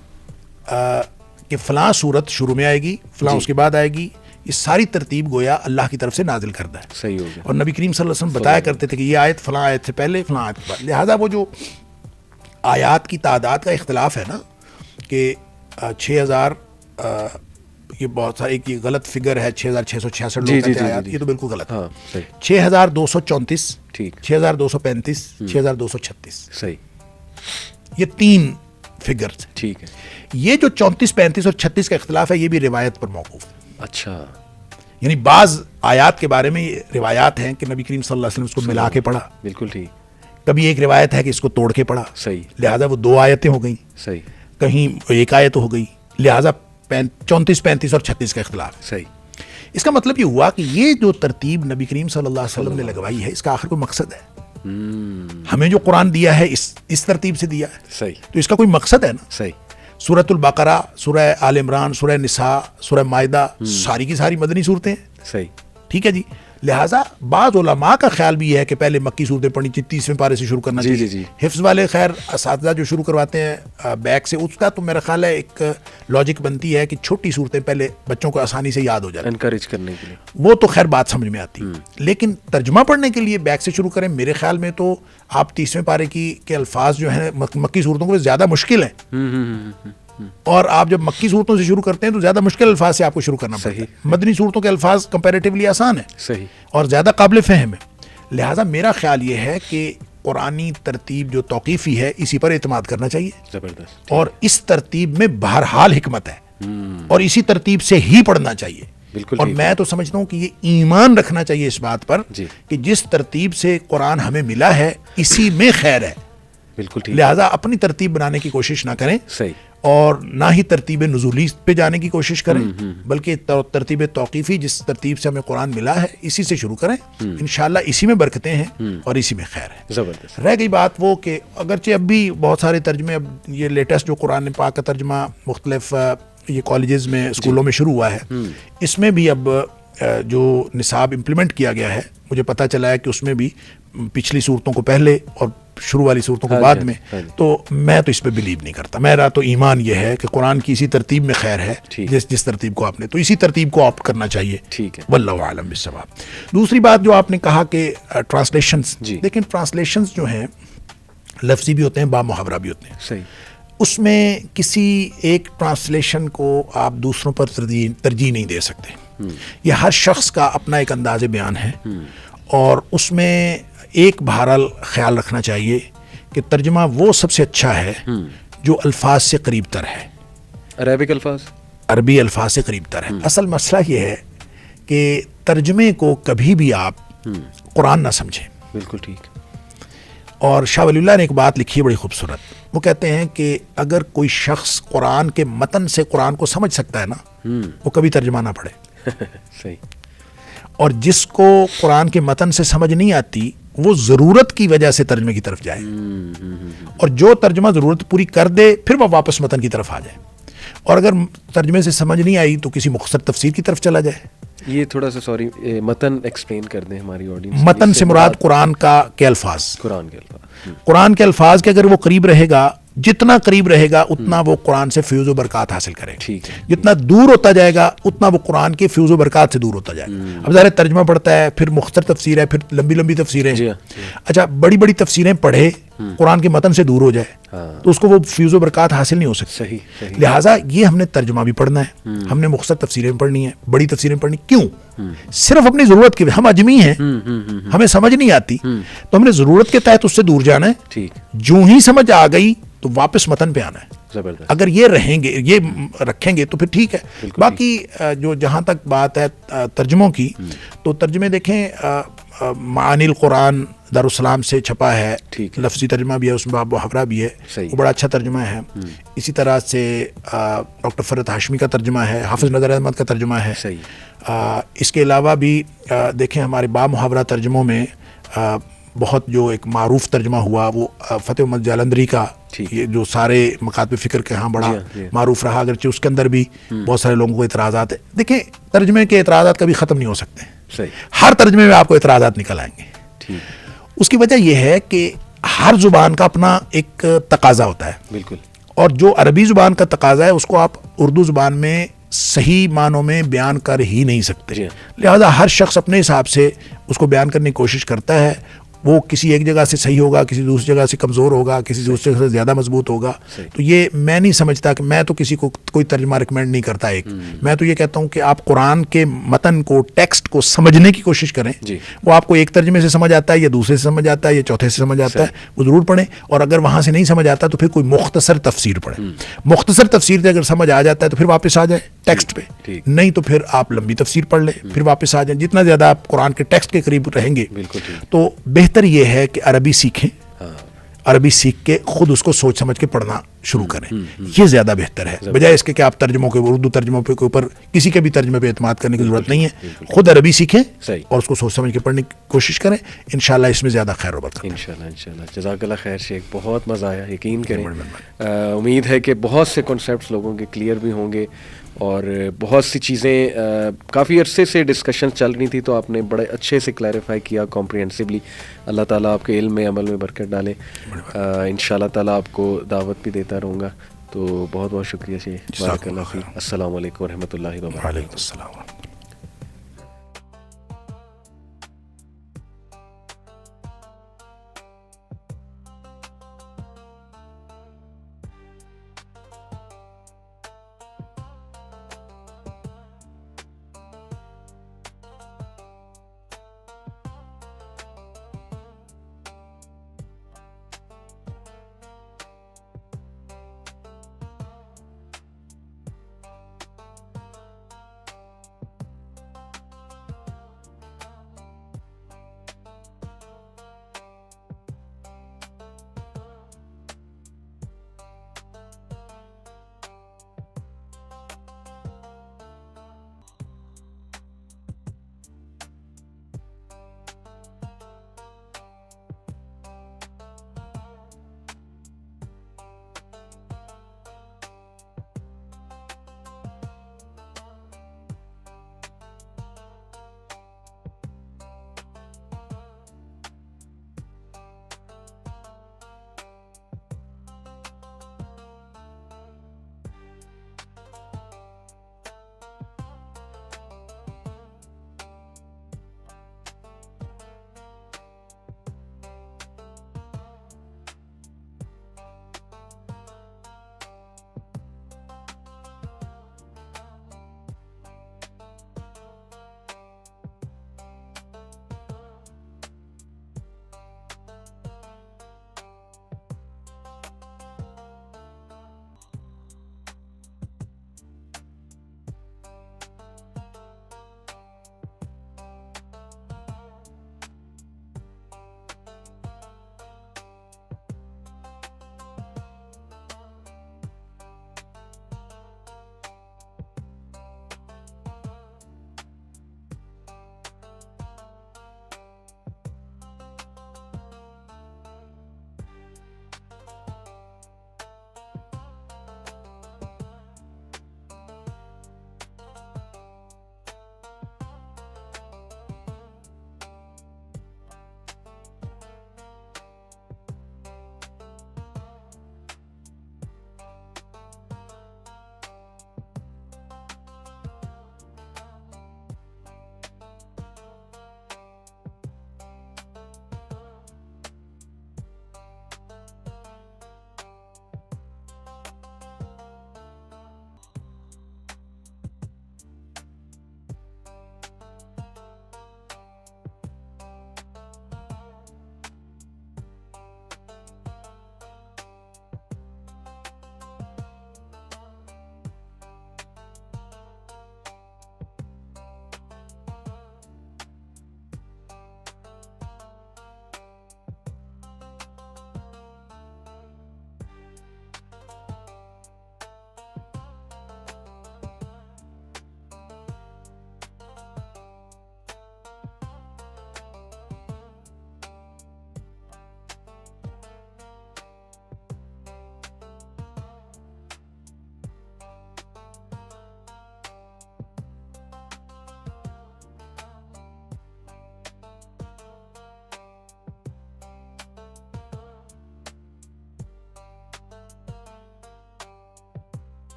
کہ فلاں صورت شروع میں آئے گی, فلاں اس کے بعد آئے گی, یہ ساری ترتیب گویا اللہ کی طرف سے نازل کردہ ہے. صحیح ہو گیا. اور نبی کریم صلی اللہ علیہ وسلم بتایا کرتے تھے کہ یہ آیت فلاں آیت سے پہلے, فلاں آیت کے بعد. لہٰذا وہ جو آیات کی تعداد کا اختلاف ہے نا, کہ 6000, یہ بہت سارے کی غلط فگر ہے, 6666 لوگ کہتے ہیں آیات, یہ تو بالکل غلط ہے. 6234, 6235, 6236. صحیح. یہ 3 فگرز. ٹھیک ہے. یہ جو 34, 35 اور 36 کا اختلاف ہے یہ بھی روایت پر موقوف ہے. اچھا. یعنی بعض آیات کے بارے میں روایات ہیں کہ نبی کریم صلی اللہ علیہ وسلم اس کو ملا کے پڑھا. بالکل ٹھیک. کبھی ایک روایت ہے کہ اس کو توڑ کے پڑھا. صحیح. لہٰذا وہ 2 آیتیں ہو گئیں. صحیح. کہیں ایک آیت ہو گئی, لہٰذا 34, 35 اور 36 کا اختلاف ہے. صحیح. اس کا مطلب یہ ہوا کہ یہ جو ترتیب نبی کریم صلی اللہ علیہ وسلم نے لگوائی ہے اس کا آخر کوئی مقصد ہے. ہمیں جو قرآن دیا ہے اس ترتیب سے دیا ہے. صحیح. تو اس کا کوئی مقصد ہے نا. صحیح. سورۃ البقرہ, سورہ آل عمران, سورہ نساء, سورہ مائدہ, ساری کی ساری مدنی صورتیں ہیں. صحیح. ٹھیک ہے جی. لہٰذا بعض علماء کا خیال بھی ہے کہ پہلے مکی صورتیں پڑھنی چاہیے, 30ویں پارے سے شروع کرنا چاہیے. جی. حفظ والے خیر اساتذہ جو شروع کرواتے ہیں بیک سے, اس کا تو میرا خیال ہے ایک لاجک بنتی ہے کہ چھوٹی صورتیں پہلے بچوں کو آسانی سے یاد ہو جائیں, انکریج کرنے کے لیے. وہ تو خیر بات سمجھ میں آتی. لیکن ترجمہ پڑھنے کے لیے بیک سے شروع کریں. میرے خیال میں تو آپ 30ویں پارے کے الفاظ جو ہیں مکی صورتوں کو زیادہ مشکل ہیں, اور آپ جب مکی صورتوں سے شروع کرتے ہیں تو زیادہ مشکل الفاظ سے آپ کو شروع کرنا پڑتا ہے. مدنی صورتوں کے الفاظ کمپیریٹیولی آسان ہیں. صحیح. اور زیادہ قابل فہم ہے. لہٰذا میرا خیال یہ ہے کہ قرآنی ترتیب جو توقیفی ہے اسی پر اعتماد کرنا چاہیے. زبردست. اور اس ترتیب میں بہرحال حکمت ہے, اور اسی ترتیب سے ہی پڑھنا چاہیے. اور میں تو سمجھتا ہوں کہ یہ ایمان رکھنا چاہیے اس بات پر کہ جس ترتیب سے قرآن ہمیں ملا ہے اسی میں خیر ہے. بالکل ٹھیک. لہٰذا اپنی ترتیب بنانے کی کوشش نہ کریں. صحیح. اور نہ ہی ترتیب نزولی پہ جانے کی کوشش کریں, بلکہ ترتیب توقیفی جس ترتیب سے ہمیں قرآن ملا ہے اسی سے شروع کریں. انشاءاللہ اسی میں برکتیں ہیں اور اسی میں خیر ہے. زبردست. رہ گئی بات وہ کہ اگرچہ اب بھی بہت سارے ترجمے, اب یہ لیٹسٹ جو قرآن پاک کا ترجمہ مختلف یہ کالجز میں, اسکولوں میں شروع ہوا ہے, اس میں بھی اب جو نصاب امپلیمنٹ کیا گیا ہے مجھے پتہ چلا ہے کہ اس میں بھی پچھلی صورتوں کو پہلے اور شروع والی صورتوں کو بعد میں, تو میں تو اس پہ بلیو نہیں کرتا. میرا تو ایمان یہ ہے کہ قرآن کی اسی ترتیب میں خیر ہے, جس ترتیب کو آپ نے, تو اسی ترتیب کو آپٹ کرنا چاہیے. ٹھیک ہے, واللہ اعلم بالصواب. دوسری بات جو آپ نے کہا کہ ٹرانسلیشنز, لیکن ٹرانسلیشنز جو ہیں لفظی بھی ہوتے ہیں, با محاورہ بھی ہوتے ہیں. صحیح. اس میں کسی ایک ٹرانسلیشن کو آپ دوسروں پر ترجیح نہیں دے سکتے. یہ ہر شخص کا اپنا ایک انداز بیان ہے, اور اس میں ایک بہرحال خیال رکھنا چاہیے کہ ترجمہ وہ سب سے اچھا ہے جو الفاظ سے قریب تر ہے. عربک الفاظ, عربی الفاظ سے قریب تر ہے. اصل مسئلہ یہ ہے کہ ترجمے کو کبھی بھی آپ قرآن نہ سمجھیں. بالکل ٹھیک. اور شاہ ولی اللہ نے ایک بات لکھی ہے بڑی خوبصورت. وہ کہتے ہیں کہ اگر کوئی شخص قرآن کے متن سے قرآن کو سمجھ سکتا ہے نا, وہ کبھی ترجمہ نہ پڑھے. صحیح. اور جس کو قرآن کے متن سے سمجھ نہیں آتی, وہ ضرورت کی وجہ سے ترجمے کی طرف جائے, اور جو ترجمہ ضرورت پوری کر دے پھر وہ واپس متن کی طرف آ جائے. اور اگر ترجمے سے سمجھ نہیں آئی تو کسی مختصر تفسیر کی طرف چلا جائے. یہ تھوڑا سا سوری متن ایکسپلین کر دیں ہماری آڈینس. متن سے مراد قرآن کے الفاظ. قرآن کے الفاظ. قرآن کے الفاظ کے اگر وہ قریب رہے گا, جتنا قریب رہے گا اتنا وہ قرآن سے فیوز و برکات حاصل کرے. ٹھیک ہے. جتنا دور ہوتا جائے گا اتنا وہ قرآن کے فیوز و برکات سے دور ہوتا جائے گا. اب ظاہر ترجمہ پڑھتا ہے, پھر مختصر تفسیر ہے, پھر لمبی لمبی تفسیریں. اچھا, بڑی بڑی تفسیریں پڑھے, قرآن کے متن سے دور ہو جائے تو اس کو وہ فیوز و برکات حاصل نہیں ہو سکتی. لہٰذا یہ ہم نے ترجمہ بھی پڑھنا ہے, ہم نے مختصر تفسیریں پڑھنی ہیں, بڑی تفسیریں پڑھنی. کیوں؟ صرف اپنی ضرورت کے. ہم اجمی ہیں, ہمیں سمجھ نہیں آتی, تو ہم نے ضرورت کے تحت اس سے دور جانا ہے. جو ہی سمجھ آ گئی تو واپس متن پہ آنا ہے. اگر یہ رکھیں گے تو پھر ٹھیک ہے. باقی جو جہاں تک بات ہے ترجموں کی, تو ترجمے دیکھیں, معانی القرآن دارالسلام سے چھپا ہے, لفظی ترجمہ بھی ہے, اس میں باب محاورہ بھی ہے, وہ بڑا اچھا ترجمہ ہے. اسی طرح سے ڈاکٹر فرت ہاشمی کا ترجمہ ہے, حافظ نظر احمد کا ترجمہ ہے. اس کے علاوہ بھی دیکھیں ہمارے باب محاورہ ترجموں میں بہت جو ایک معروف ترجمہ ہوا وہ فتح محمد جالندری کا, یہ جو سارے مکاتب فکر کے ہاں بڑا معروف رہا, اگرچہ اس کے اندر بھی بہت سارے لوگوں کو اعتراضات ہیں. دیکھیں ترجمے کے اعتراضات کبھی ختم نہیں ہو سکتے. ہر ترجمے میں آپ کو اعتراضات نکل آئیں گے. اس کی وجہ یہ ہے کہ ہر زبان کا اپنا ایک تقاضا ہوتا ہے. بالکل. اور جو عربی زبان کا تقاضا ہے اس کو آپ اردو زبان میں صحیح معنوں میں بیان کر ہی نہیں سکتے. لہذا ہر شخص اپنے حساب سے اس کو بیان کرنے کی کوشش کرتا ہے. وہ کسی ایک جگہ سے صحیح ہوگا, کسی دوسری جگہ سے کمزور ہوگا, کسی دوسری جگہ سے زیادہ مضبوط ہوگا. تو یہ میں نہیں سمجھتا کہ میں تو کسی کو کوئی ترجمہ ریکمینڈ نہیں کرتا. میں تو یہ کہتا ہوں کہ آپ قرآن کے متن کو, ٹیکسٹ کو سمجھنے کی کوشش کریں. وہ آپ کو ایک ترجمے سے سمجھ آتا ہے, یا دوسرے سے سمجھ آتا ہے, یا چوتھے سے سمجھ آتا ہے, وہ ضرور پڑھیں. اور اگر وہاں سے نہیں سمجھ آتا تو پھر کوئی مختصر تفسیر پڑھیں. مختصر تفسیر سے اگر سمجھ آ جاتا ہے تو پھر واپس آ جائیں ٹیکسٹ پہ, نہیں تو پھر آپ لمبی تفسیر پڑھ لیں, پھر واپس آ جائیں. جتنا زیادہ آپ قرآن کے ٹیکسٹ کے قریب رہیں گے تو بہتر یہ ہے کہ عربی سیکھیں, عربی سیکھ کے خود اس کو سوچ سمجھ کے پڑھنا شروع کریں. یہ زیادہ بہتر ہے, بجائے اس کے کہ آپ ترجموں کے, اردو ترجموں کے اوپر کسی کے بھی ترجمے پہ اعتماد کرنے کی ضرورت نہیں ہے. خود عربی سیکھیں اور اس کو سوچ سمجھ کے پڑھنے کی کوشش کریں. انشاءاللہ اس میں زیادہ خیر و برکت. انشاءاللہ. جزاک اللہ خیر شیخ, بہت مزہ آیا. یقین کریں, امید ہے کہ بہت سے کنسیپٹس لوگوں کے کلیئر بھی ہوں گے, اور بہت سی چیزیں کافی عرصے سے ڈسکشن چل رہی تھی تو آپ نے بڑے اچھے سے کلیریفائی کیا کمپریہنسولی. اللہ تعالیٰ آپ کے علم میں, عمل میں برکت ڈالے. انشاءاللہ تعالیٰ آپ کو دعوت بھی دیتا رہوں گا. تو بہت بہت شکریہ شیخ, بارک اللہ فیک. السلام علیکم ورحمۃ اللہ وبرکاتہ. وعلیکم السلام.